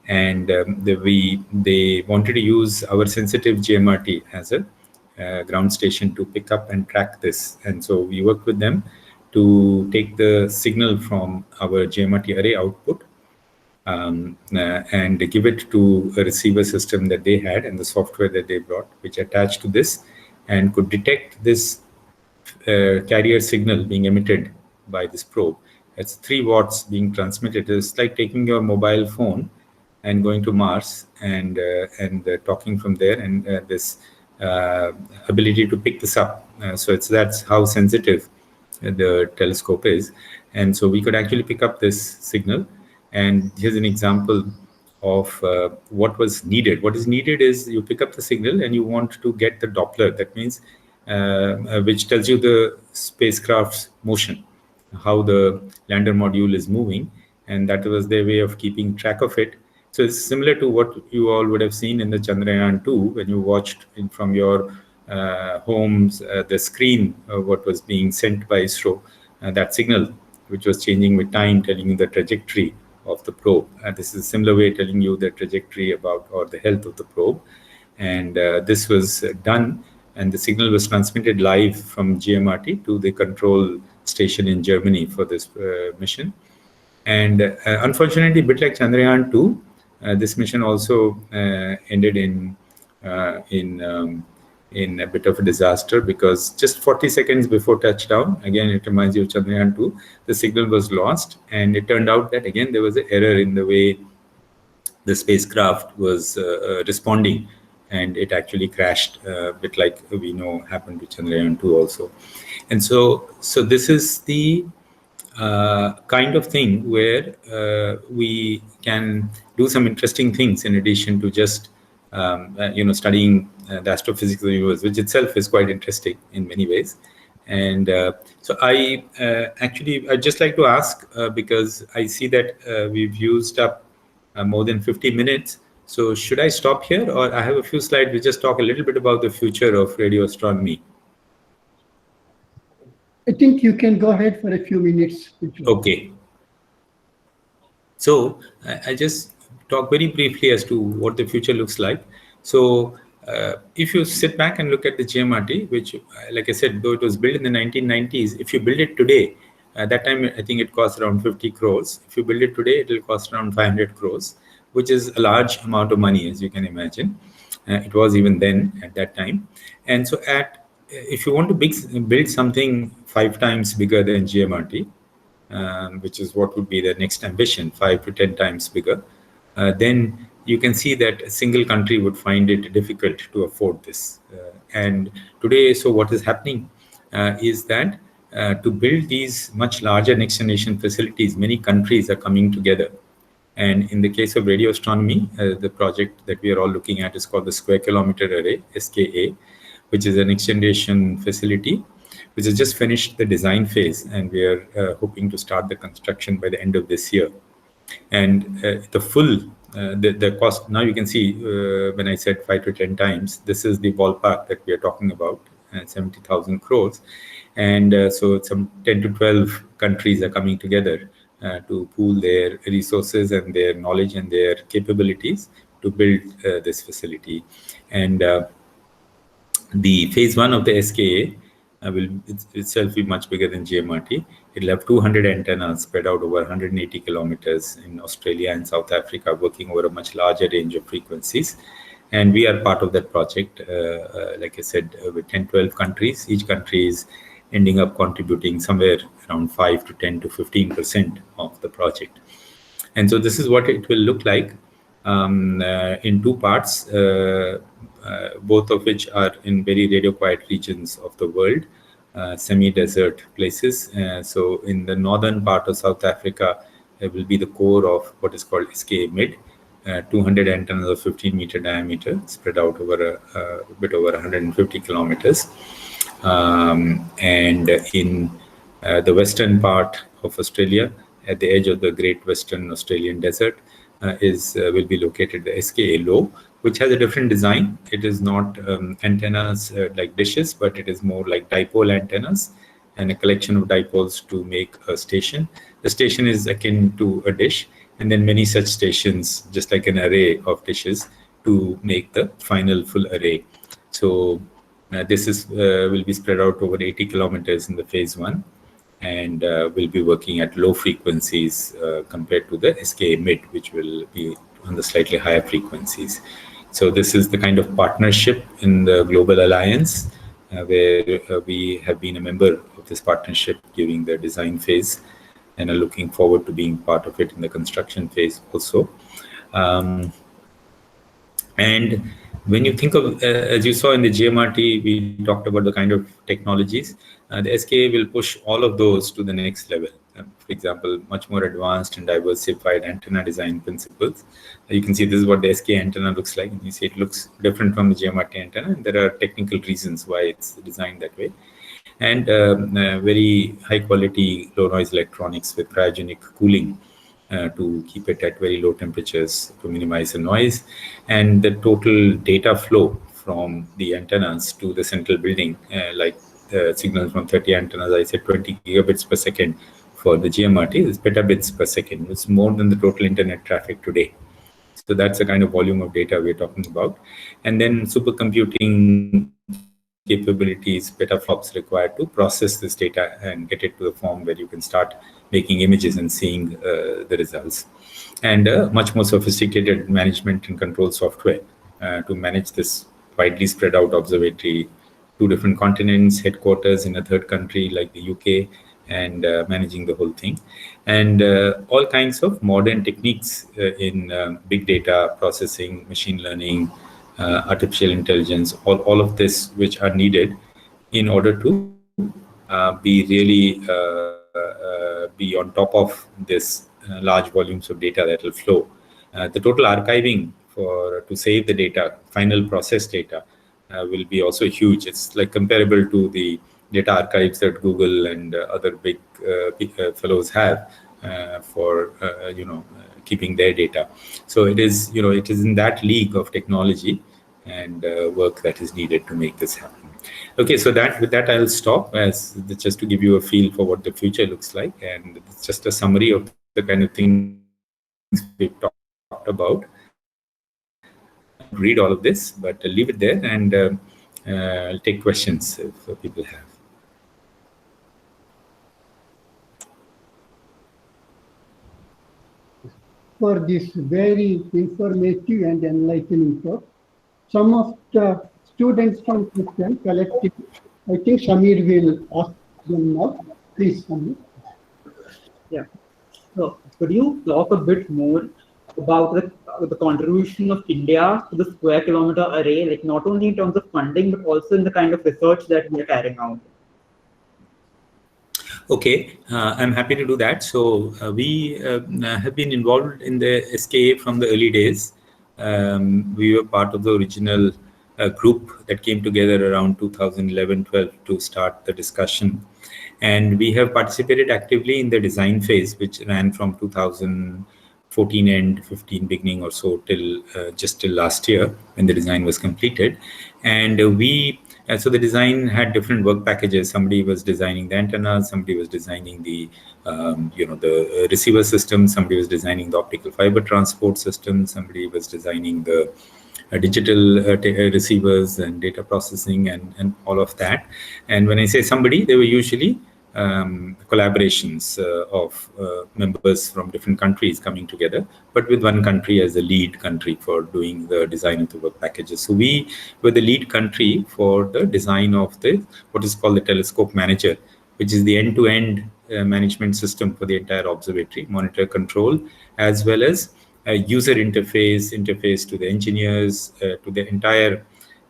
And they wanted to use our sensitive Gmrt as a ground station to pick up and track this. And so we worked with them to take the signal from our Gmrt array output and give it to a receiver system that they had and the software that they brought, which attached to this and could detect this carrier signal being emitted by this probe. It's 3 watts being transmitted. It's like taking your mobile phone and going to Mars and talking from there, and this ability to pick this up. So that's how sensitive the telescope is. And so we could actually pick up this signal. And here's an example of what was needed. What is needed is you pick up the signal and you want to get the Doppler. That means which tells you the spacecraft's motion, how the lander module is moving. And that was their way of keeping track of it. So it's similar to what you all would have seen in the Chandrayaan-2 when you watched from your homes the screen of what was being sent by ISRO, that signal, which was changing with time, telling you the trajectory of the probe. This is a similar way telling you the trajectory about or the health of the probe. And this was done, and the signal was transmitted live from Gmrt to the control station in Germany for this mission. And unfortunately, a bit like Chandrayaan-2, this mission also ended in a bit of a disaster, because just 40 seconds before touchdown, again, it reminds you of Chandrayaan-2, the signal was lost. And it turned out that, again, there was an error in the way the spacecraft was responding. And it actually crashed, a bit like we know happened to Chandrayaan-2 also. And so this is the kind of thing where we can do some interesting things in addition to just studying the astrophysics of the universe, which itself is quite interesting in many ways. And so I'd just like to ask, because I see that we've used up more than 50 minutes. So should I stop here, or I have a few slides which just talk a little bit about the future of radio astronomy? I think you can go ahead for a few minutes. Okay. So I just talk very briefly as to what the future looks like. So if you sit back and look at the Gmrt, which, like I said, though it was built in the 1990s, if you build it today, at that time, I think it cost around 50 crores. If you build it today, it will cost around 500 crores, which is a large amount of money, as you can imagine. It was even then at that time. And so if you want to build something 5 times bigger than Gmrt, which is what would be the next ambition, 5 to 10 times bigger, then you can see that a single country would find it difficult to afford this. And today, so what is happening is that to build these much larger next generation facilities, many countries are coming together. And in the case of radio astronomy, the project that we are all looking at is called the Square Kilometer Array, SKA, which is a next generation facility, which has just finished the design phase. And we are hoping to start the construction by the end of this year. And the full the cost. Now you can see when I said 5 to 10 times, this is the ballpark that we are talking about, 70,000 crores. And so some 10 to 12 countries are coming together to pool their resources and their knowledge and their capabilities to build this facility. And the phase one of the SKA will itself be much bigger than Gmrt. It'll have 200 antennas spread out over 180 kilometers in Australia and South Africa, working over a much larger range of frequencies. And we are part of that project, like I said, with 10, 12 countries. Each country is ending up contributing somewhere around 5 to 10 to 15% of the project. And so this is what it will look like in two parts, both of which are in very radio quiet regions of the world, semi-desert places. So in the northern part of South Africa, it will be the core of what is called SKA Mid, 200 antennas of 15-meter diameter spread out over a bit over 150 kilometers. And in the western part of Australia, at the edge of the Great Western Australian Desert, will be located the SKA Low, which has a different design. It is not antennas like dishes, but it is more like dipole antennas and a collection of dipoles to make a station. The station is akin to a dish, and then many such stations, just like an array of dishes, to make the final full array. So this is will be spread out over 80 kilometers in the phase one, and will be working at low frequencies compared to the SKA Mid, which will be on the slightly higher frequencies. So this is the kind of partnership in the Global Alliance where we have been a member of this partnership during the design phase and are looking forward to being part of it in the construction phase also. And when you think of, as you saw in the Gmrt, we talked about the kind of technologies. The SKA will push all of those to the next level. For example, much more advanced and diversified antenna design principles. You can see this is what the SKA antenna looks like. And you see it looks different from the Gmrt antenna. And there are technical reasons why it's designed that way. And very high quality low noise electronics with cryogenic cooling to keep it at very low temperatures to minimize the noise. And the total data flow from the antennas to the central building, like the signals from 30 antennas, I said 20 gigabits per second for the Gmrt, is petabits per second. It's more than the total internet traffic today. So that's the kind of volume of data we're talking about. And then supercomputing capabilities, petaflops required to process this data and get it to the form where you can start making images and seeing the results. And much more sophisticated management and control software to manage this widely spread out observatory, 2 different continents, headquarters in a third country like the UK, and managing the whole thing. And all kinds of modern techniques in big data processing, machine learning, artificial intelligence, all of this which are needed in order to be really be on top of this large volumes of data that will flow. The total archiving to save the data, final process data, will be also huge. It's like comparable to the data archives that Google and other big fellows have for keeping their data. So it is in that league of technology and work that is needed to make this happen. Okay, so with that I'll stop just to give you a feel for what the future looks like, and it's just a summary of the kind of things we've talked about. Read all of this, but I'll leave it there, and I'll take questions if people have. For this very informative and enlightening talk, some of the students from Christian Collective, I think Samir will ask them now. Please, Samir. Yeah. So, could you talk a bit more about the contribution of India to the square kilometer array, like not only in terms of funding, but also in the kind of research that we are carrying out? Okay, I'm happy to do that. So we have been involved in the SKA from the early days. We were part of the original group that came together around 2011-12 to start the discussion. And we have participated actively in the design phase, which ran from 2004 14 end, 15 beginning or so till just till last year when the design was completed. And so the design had different work packages. Somebody was designing the antennas, somebody was designing the the receiver system, somebody was designing the optical fiber transport system, somebody was designing the digital receivers and data processing and all of that. And when I say somebody, they were usually collaborations of members from different countries coming together, but with one country as the lead country for doing the design of the work packages. So we were the lead country for the design of what is called the telescope manager, which is the end-to-end management system for the entire observatory, monitor, control, as well as user interface to the engineers, to the entire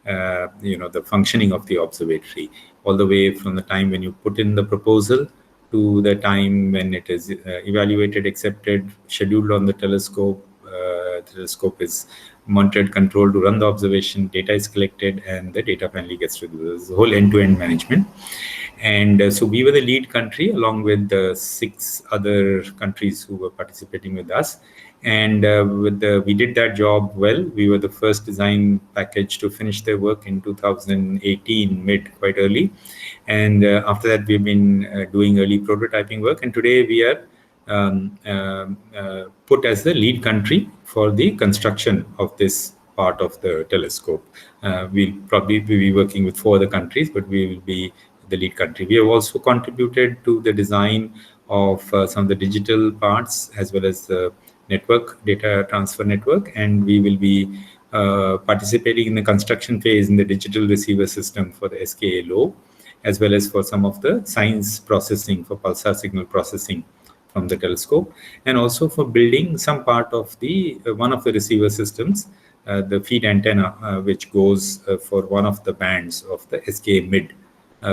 the functioning of the observatory, all the way from the time when you put in the proposal to the time when it is evaluated, accepted, scheduled on the telescope. Telescope is monitored, controlled to run the observation, data is collected, and the data finally gets to the whole end-to-end management. And so we were the lead country along with the 6 other countries who were participating with us. And we did that job well. We were the first design package to finish their work in 2018, quite early. And after that, we've been doing early prototyping work. And today we are put as the lead country for the construction of this part of the telescope. We'll probably be working with 4 other countries, but we will be the lead country. We have also contributed to the design of some of the digital parts as well as the network, data transfer network, and we will be participating in the construction phase in the digital receiver system for the SKA low, as well as for some of the science processing for pulsar signal processing from the telescope, and also for building some part of the one of the receiver systems, the feed antenna, which goes for one of the bands of the SKA mid.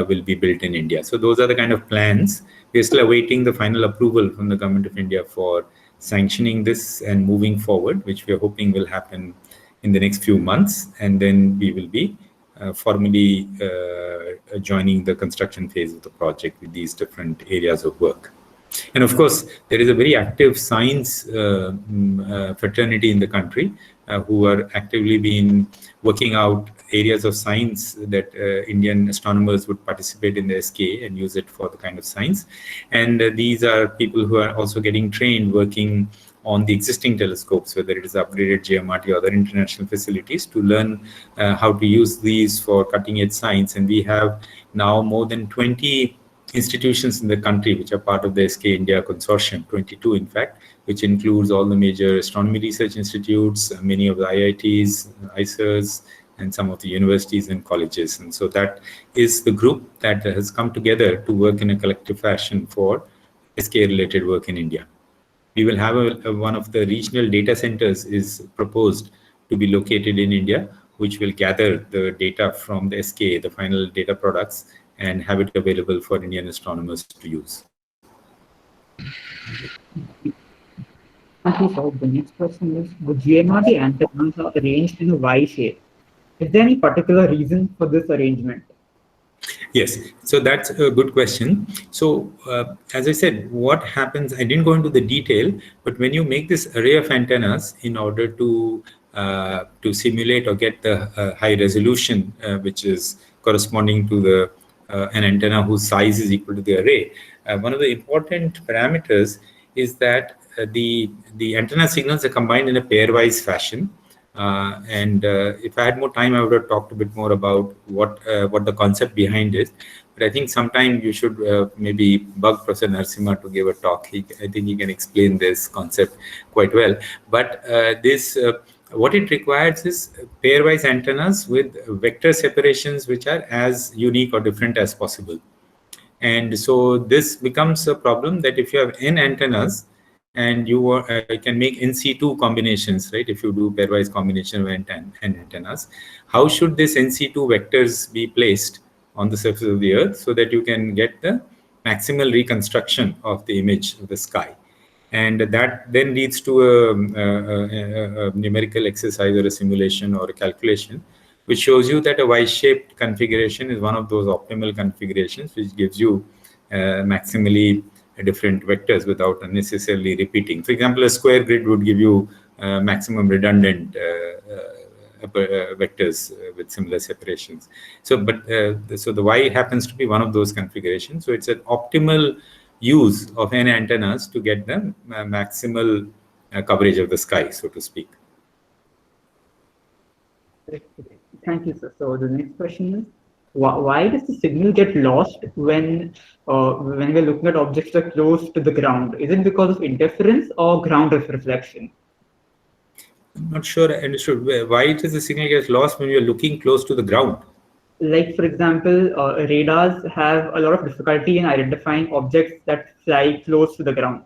Will be built in India. So those are the kind of plans. We're still awaiting the final approval from the Government of India for sanctioning this and moving forward, which we are hoping will happen in the next few months. And then we will be formally joining the construction phase of the project with these different areas of work. And of course, there is a very active science fraternity in the country who are actively been working out areas of science that Indian astronomers would participate in the SKA and use it for the kind of science. And these are people who are also getting trained working on the existing telescopes, whether it is upgraded Gmrt or other international facilities, to learn how to use these for cutting-edge science. And we have now more than 20 institutions in the country which are part of the SK India consortium, 22 in fact, which includes all the major astronomy research institutes, many of the IITs, ISERs, and some of the universities and colleges. And so that is the group that has come together to work in a collective fashion for SK-related work in India. We will have one of the regional data centers is proposed to be located in India, which will gather the data from the SK, the final data products, and have it available for Indian astronomers to use. Thank you, sir. The next question is, the Gmrt antennas are arranged in a Y shape. Is there any particular reason for this arrangement? Yes, so that's a good question. So as I said, what happens, I didn't go into the detail, but when you make this array of antennas in order to simulate or get the high resolution, which is corresponding to the an antenna whose size is equal to the array, one of the important parameters is that the antenna signals are combined in a pairwise fashion. If I had more time, I would have talked a bit more about what the concept behind is. But I think sometime you should maybe bug Professor Narasimha to give a talk. I think he can explain this concept quite well. But what it requires is pairwise antennas with vector separations which are as unique or different as possible. And so this becomes a problem that if you have n antennas, and you can make NC2 combinations, right? If you do pairwise combination of antennas, how should this NC2 vectors be placed on the surface of the Earth so that you can get the maximal reconstruction of the image of the sky? And that then leads to a numerical exercise or a simulation or a calculation, which shows you that a Y-shaped configuration is one of those optimal configurations, which gives you maximally different vectors without unnecessarily repeating. For example, a square grid would give you maximum redundant vectors with similar separations. So the Y happens to be one of those configurations. So it's an optimal use of n antennas to get the maximal coverage of the sky, so to speak. Thank you, sir. So the next question is, why does the signal get lost when we're looking at objects that are close to the ground? Is it because of interference or ground reflection? I'm not sure I understood. Why does the signal get lost when you're looking close to the ground? Like, for example, radars have a lot of difficulty in identifying objects that fly close to the ground.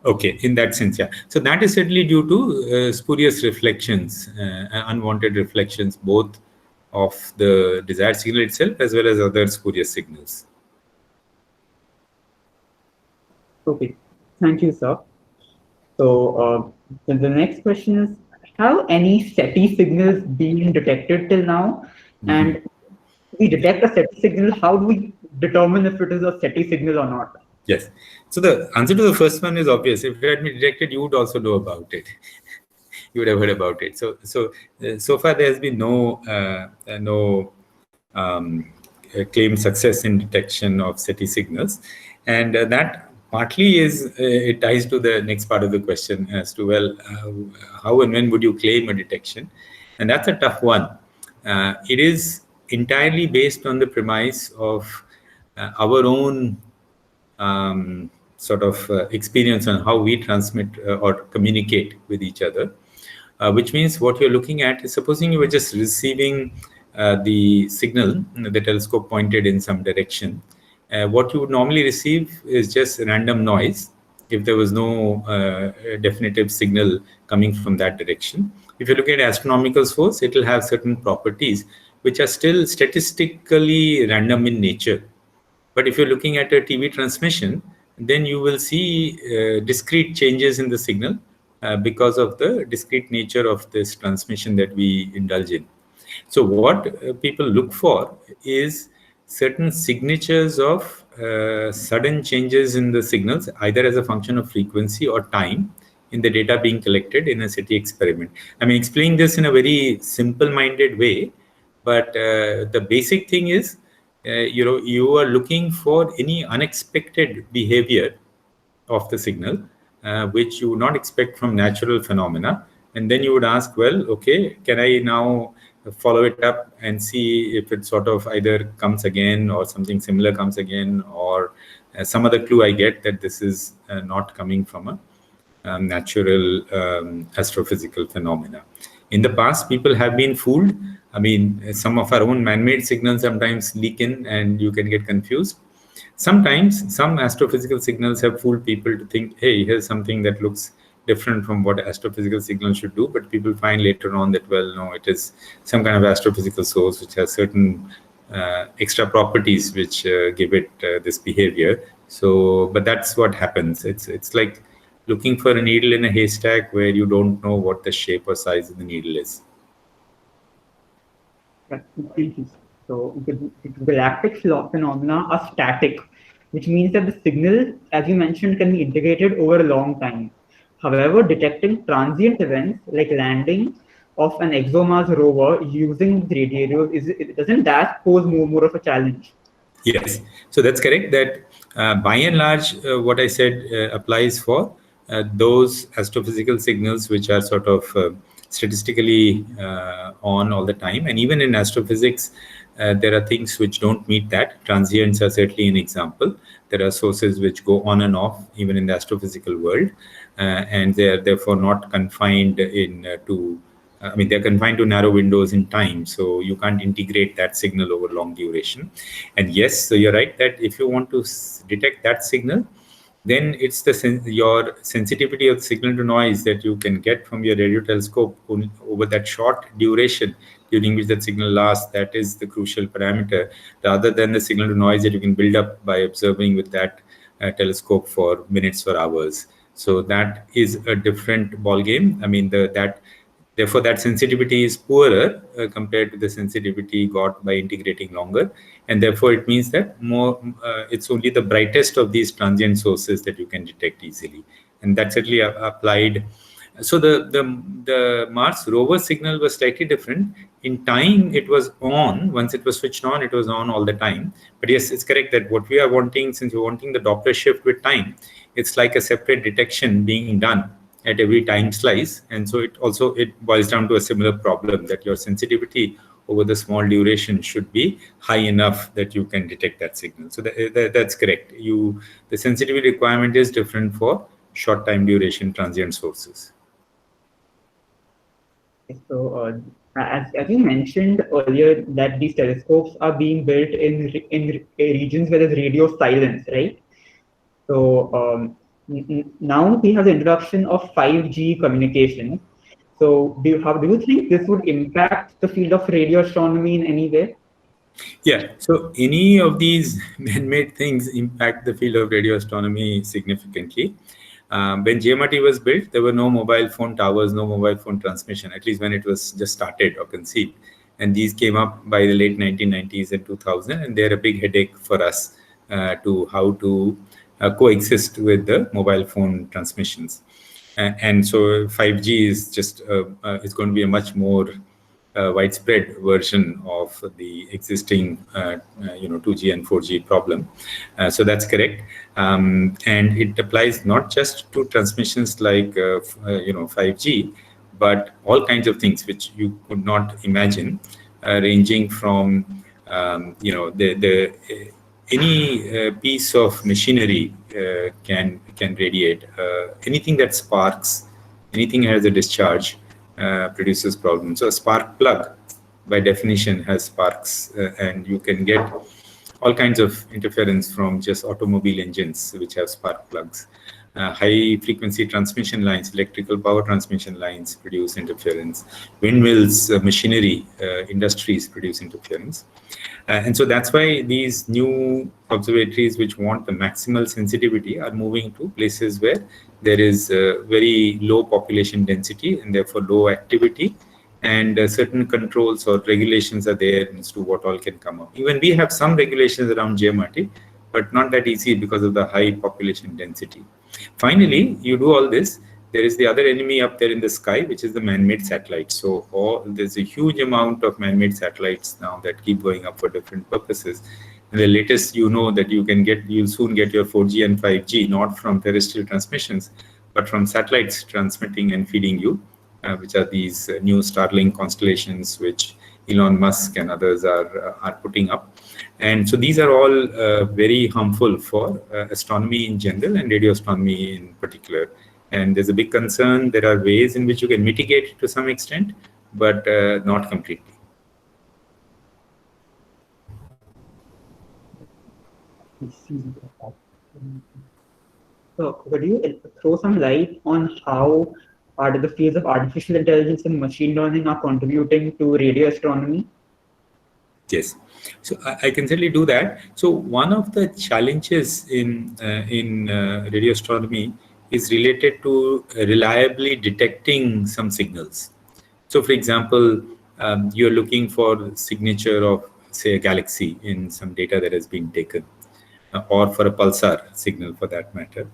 Okay, in that sense, yeah. So that is certainly due to spurious reflections, unwanted reflections, both of the desired signal itself as well as other spurious signals. Okay, thank you, sir. So the next question is, have any SETI signals been detected till now? And we detect a SETI signal, how do we determine if it is a SETI signal or not? Yes. So the answer to the first one is obvious. If it had been detected, you would also know about it. You would have heard about it. So far there has been no claimed success in detection of SETI signals, and that partly is it ties to the next part of the question as to, well, how and when would you claim a detection? And that's a tough one. It is entirely based on the premise of our own sort of experience on how we transmit or communicate with each other, which means what you're looking at is, supposing you were just receiving the signal, the telescope pointed in some direction, what you would normally receive is just random noise if there was no definitive signal coming from that direction. If you look at astronomical source, it will have certain properties which are still statistically random in nature. But if you're looking at a TV transmission, then you will see discrete changes in the signal because of the discrete nature of this transmission that we indulge in. So what people look for is certain signatures of sudden changes in the signals, either as a function of frequency or time in the data being collected in a SETI experiment. I mean, explaining this in a very simple-minded way, but the basic thing is, you are looking for any unexpected behavior of the signal, which you would not expect from natural phenomena. And then you would ask, well, okay, can I now follow it up and see if it sort of either comes again or something similar comes again, or some other clue I get that this is not coming from a natural astrophysical phenomena. In the past, people have been fooled. I mean, some of our own man-made signals sometimes leak in and you can get confused. Sometimes some astrophysical signals have fooled people to think, hey, here's something that looks different from what astrophysical signals should do. But people find later on that, well, no, it is some kind of astrophysical source which has certain extra properties which give it this behavior. So, but that's what happens. It's like looking for a needle in a haystack where you don't know what the shape or size of the needle is. So the galactic phenomena are static, which means that the signal, as you mentioned, can be integrated over a long time. However, detecting transient events like landing of an ExoMars rover using the radio, doesn't that pose more of a challenge? Yes, so that's correct. That by and large, what I said applies for those astrophysical signals which are sort of statistically on all the time. And even in astrophysics, there are things which don't meet that. Transients are certainly an example. There are sources which go on and off even in the astrophysical world, and they are therefore not confined they're confined to narrow windows in time, so you can't integrate that signal over long duration. And yes, so you're right that if you want to detect that signal, then it's your sensitivity of signal to noise that you can get from your radio telescope over that short duration during which that signal lasts. That is the crucial parameter, rather than the signal to noise that you can build up by observing with that telescope for minutes or hours. So that is a different ball game. I mean, that Therefore, that sensitivity is poorer compared to the sensitivity got by integrating longer. And therefore, it means that it's only the brightest of these transient sources that you can detect easily. And that's actually applied. So the Mars rover signal was slightly different. In time, it was on. Once it was switched on, it was on all the time. But yes, it's correct that what we are wanting, since we're wanting the Doppler shift with time, it's like a separate detection being done at every time slice. And so it boils down to a similar problem, that your sensitivity over the small duration should be high enough that you can detect that signal. So that's correct. The sensitivity requirement is different for short time duration transient sources. So, as you mentioned earlier, that these telescopes are being built in regions where there's radio silence, right? So now we have the introduction of 5G communication. So do you think this would impact the field of radio astronomy in any way? Yeah, so any of these man-made things impact the field of radio astronomy significantly. When Gmrt was built, there were no mobile phone towers, no mobile phone transmission, at least when it was just started or conceived. And these came up by the late 1990s and 2000, and they're a big headache for us to how to coexist with the mobile phone transmissions. And so 5G is just is going to be a much more widespread version of the existing 2G and 4G problem. So that's correct. And it applies not just to transmissions like 5G, but all kinds of things which you could not imagine, ranging from any piece of machinery can radiate. Anything that sparks, anything has a discharge, produces problems. So a spark plug, by definition, has sparks, and you can get all kinds of interference from just automobile engines which have spark plugs. High frequency transmission lines, electrical power transmission lines produce interference. Windmills, machinery, industries produce interference. And so that's why these new observatories which want the maximal sensitivity are moving to places where there is very low population density and therefore low activity, and certain controls or regulations are there as to what all can come up. Even we have some regulations around Gmrt, but not that easy because of the high population density. Finally, you do all this, there is the other enemy up there in the sky, which is the man-made satellites. So there's a huge amount of man-made satellites now that keep going up for different purposes. And the latest, that you'll soon get your 4G and 5G, not from terrestrial transmissions, but from satellites transmitting and feeding you, which are these new Starlink constellations, which Elon Musk and others are putting up. And so these are all very harmful for astronomy in general and radio astronomy in particular. And there's a big concern. There are ways in which you can mitigate it to some extent, but not completely. So could you throw some light on how the fields of artificial intelligence and machine learning are contributing to radio astronomy? Yes, so I can certainly do that. So one of the challenges in radio astronomy is related to reliably detecting some signals. So for example, you're looking for signature of, say, a galaxy in some data that has been taken, or for a pulsar signal for that matter.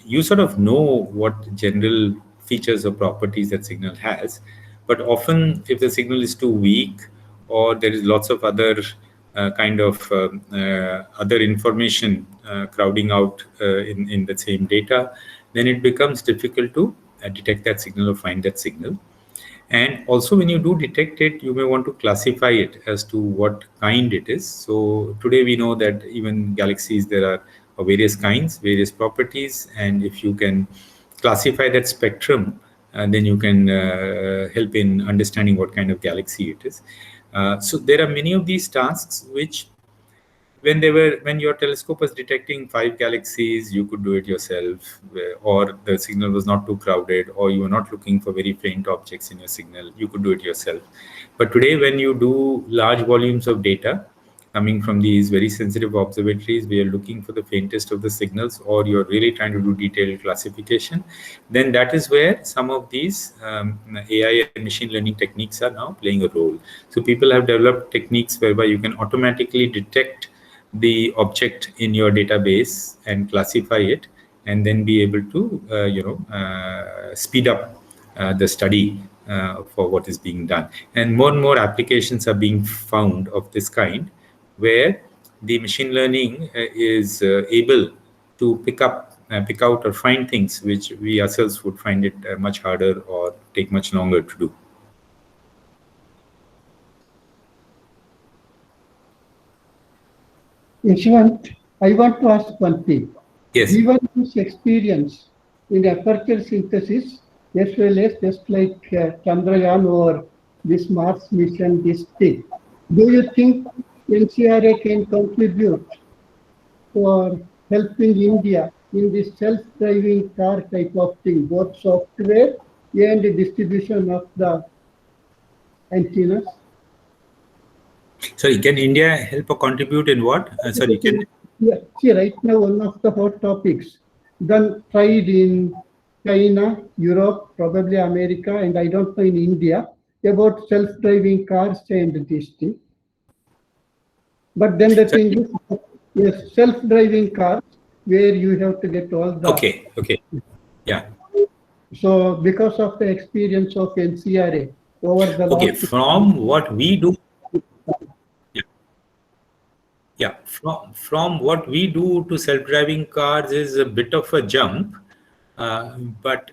You sort of know what general features or properties that signal has, but often if the signal is too weak, or there is lots of other other information crowding out in the same data, then it becomes difficult to detect that signal or find that signal. And also, when you do detect it, you may want to classify it as to what kind it is. So today we know that even galaxies, there are various kinds, various properties, and if you can classify that spectrum, then you can help in understanding what kind of galaxy it is. So there are many of these tasks which, when your telescope was detecting 5 galaxies, you could do it yourself, or the signal was not too crowded, or you were not looking for very faint objects in your signal, you could do it yourself. But today, when you do large volumes of data, coming from these very sensitive observatories, we are looking for the faintest of the signals, or you're really trying to do detailed classification, then that is where some of these AI and machine learning techniques are now playing a role. So people have developed techniques whereby you can automatically detect the object in your database and classify it, and then be able to speed up the study for what is being done. And more applications are being found of this kind, where the machine learning is able to pick out or find things which we ourselves would find it much harder or take much longer to do. Yashwant, I want to ask one thing. Yes. Given this experience in aperture synthesis, as well as just like Chandrayaan or this Mars mission, this thing, do you think NCRA can contribute for helping India in this self-driving car type of thing, both software and the distribution of the antennas? Sorry, can India help or contribute in what? Sorry, can... Yeah, see, right now, one of the hot topics done tried in China, Europe, probably America, and I don't know in India, about self-driving cars and this thing. But then the thing is, yes, self-driving cars, where you have to get all the... Okay, yeah. So because of the experience of NCRA over the last... from what we do, from what we do to self-driving cars is a bit of a jump, but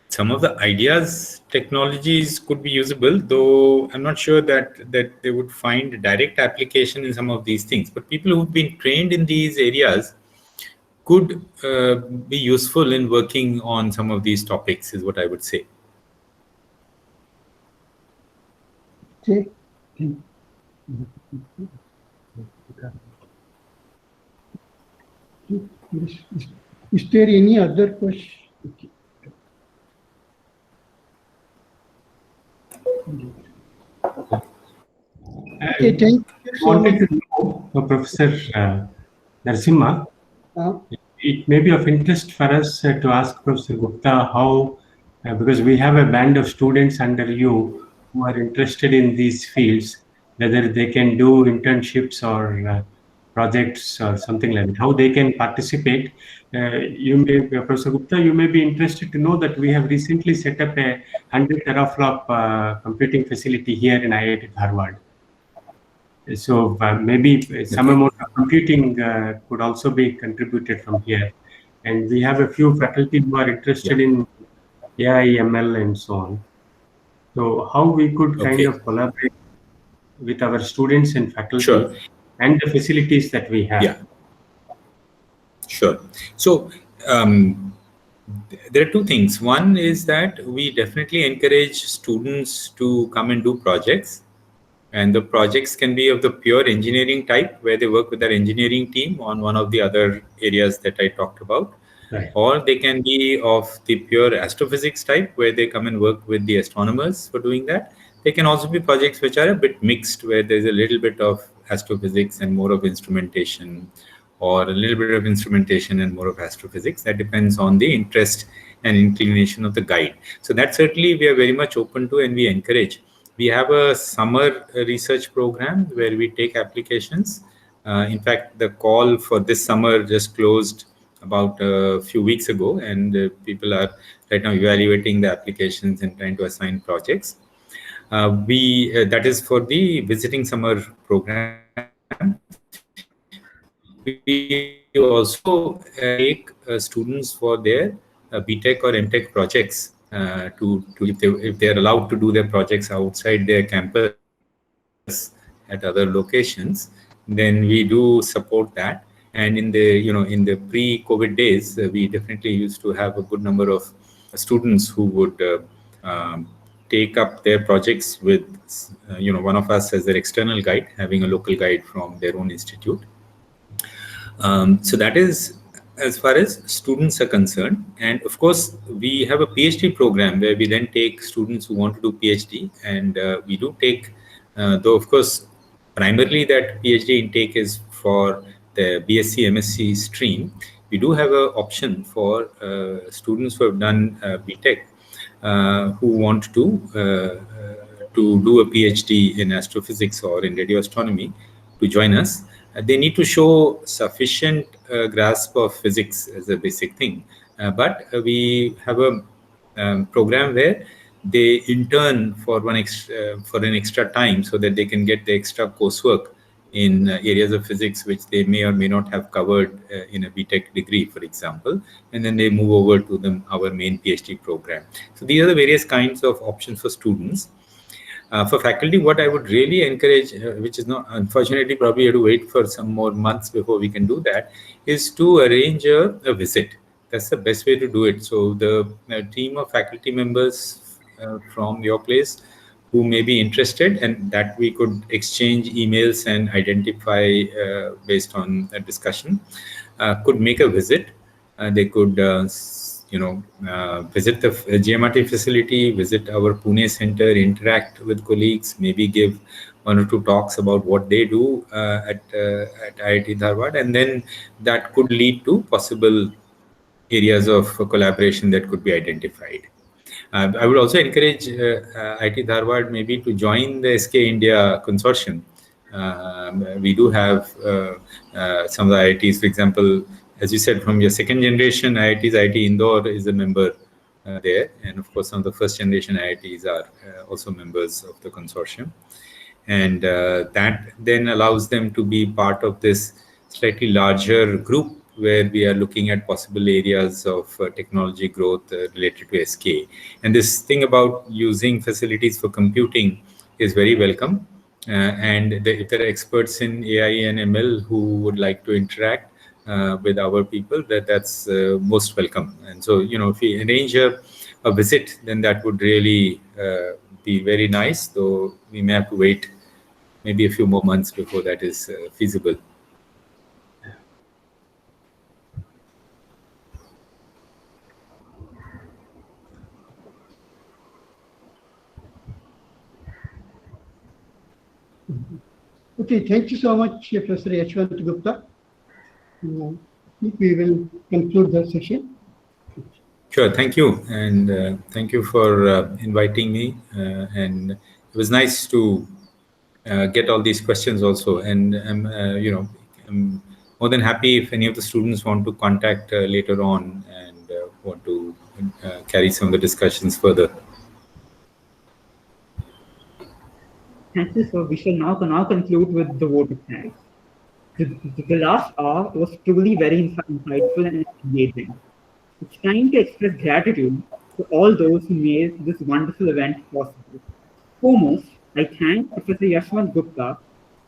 some of the ideas, technologies could be usable, though I'm not sure that they would find direct application in some of these things. But people who've been trained in these areas could be useful in working on some of these topics, is what I would say. Okay. Is there any other question? Okay, thank you so much. Wanted to know, Professor Narasimha, it may be of interest for us to ask Professor Gupta how, because we have a band of students under you who are interested in these fields, whether they can do internships or projects or something like that, how they can participate. Professor Gupta, you may be interested to know that we have recently set up a 100 teraflop computing facility here in IIT Dharwad. So maybe some amount of computing could also be contributed from here. And we have a few faculty who are interested in AI, ML, and so on. So how we could kind of collaborate with our students and faculty and the facilities that we have. Yeah. Sure. So there are two things. One is that we definitely encourage students to come and do projects. And the projects can be of the pure engineering type, where they work with their engineering team on one of the other areas that I talked about. Right. Or they can be of the pure astrophysics type, where they come and work with the astronomers for doing that. They can also be projects which are a bit mixed, where there's a little bit of astrophysics and more of instrumentation, or a little bit of instrumentation and more of astrophysics. That depends on the interest and inclination of the guide. So that certainly we are very much open to, and we encourage. We have a summer research program where we take applications. In fact, the call for this summer just closed about a few weeks ago, and people are right now evaluating the applications and trying to assign projects. That is for the visiting summer program. We also take students for their BTech or MTech projects. If they're allowed to do their projects outside their campus at other locations, then we do support that. And in the pre-COVID days, we definitely used to have a good number of students who would take up their projects with one of us as their external guide, having a local guide from their own institute. So that is as far as students are concerned. And of course, we have a PhD program where we then take students who want to do PhD, and we do take, though of course, primarily that PhD intake is for the BSc, MSc stream. We do have an option for students who have done BTech who want to do a PhD in astrophysics or in radio astronomy to join us. They need to show sufficient grasp of physics as a basic thing. But we have a program where they intern for an extra time so that they can get the extra coursework in areas of physics which they may or may not have covered in a BTech degree, for example, and then they move over to our main PhD program. So these are the various kinds of options for students. For faculty, what I would really encourage, which is not, unfortunately, probably you have to wait for some more months before we can do that, is to arrange a visit. That's the best way to do it. So the team of faculty members from your place who may be interested, and that we could exchange emails and identify based on a discussion, could make a visit. They could visit the Gmrt facility, visit our Pune center, interact with colleagues, maybe give one or two talks about what they do at IIT Dharwad, and then that could lead to possible areas of collaboration that could be identified. I would also encourage IIT Dharwad maybe to join the SK India consortium. We do have some of the IITs, for example, as you said, from your second generation IITs, IIT Indore is a member there. And of course, some of the first generation IITs are also members of the consortium. And that then allows them to be part of this slightly larger group where we are looking at possible areas of technology growth related to SK. And this thing about using facilities for computing is very welcome. And if there are experts in AI and ML who would like to interact with our people, that's most welcome. And so, if we arrange a visit, then that would really be very nice, though we may have to wait maybe a few more months before that is feasible. Okay, thank you so much, Professor Yashwant Gupta. We will conclude the session. Sure, thank you. And thank you for inviting me. And it was nice to get all these questions also. And I'm more than happy if any of the students want to contact later on and want to carry some of the discussions further. Thank you, sir. We shall now conclude with the vote of thanks. The last hour was truly very insightful and engaging. It's time to express gratitude to all those who made this wonderful event possible. Foremost, I thank Professor Yashwant Gupta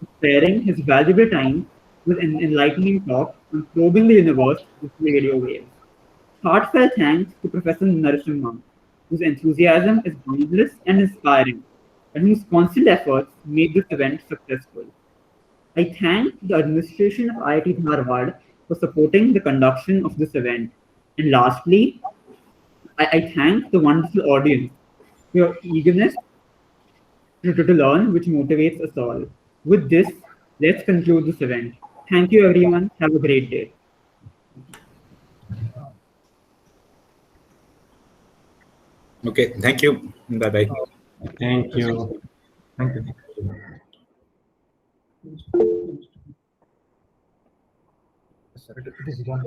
for sparing his valuable time with an enlightening talk on probing the universe with radio waves. Heartfelt thanks to Professor Narasimha, whose enthusiasm is boundless and inspiring, and whose constant efforts made this event successful. I thank the administration of IIT Dharwad for supporting the conduction of this event. And lastly, I thank the wonderful audience for your eagerness to learn, which motivates us all. With this, let's conclude this event. Thank you, everyone. Have a great day. Okay, thank you. Bye-bye. Thank you. Thank you. It is done.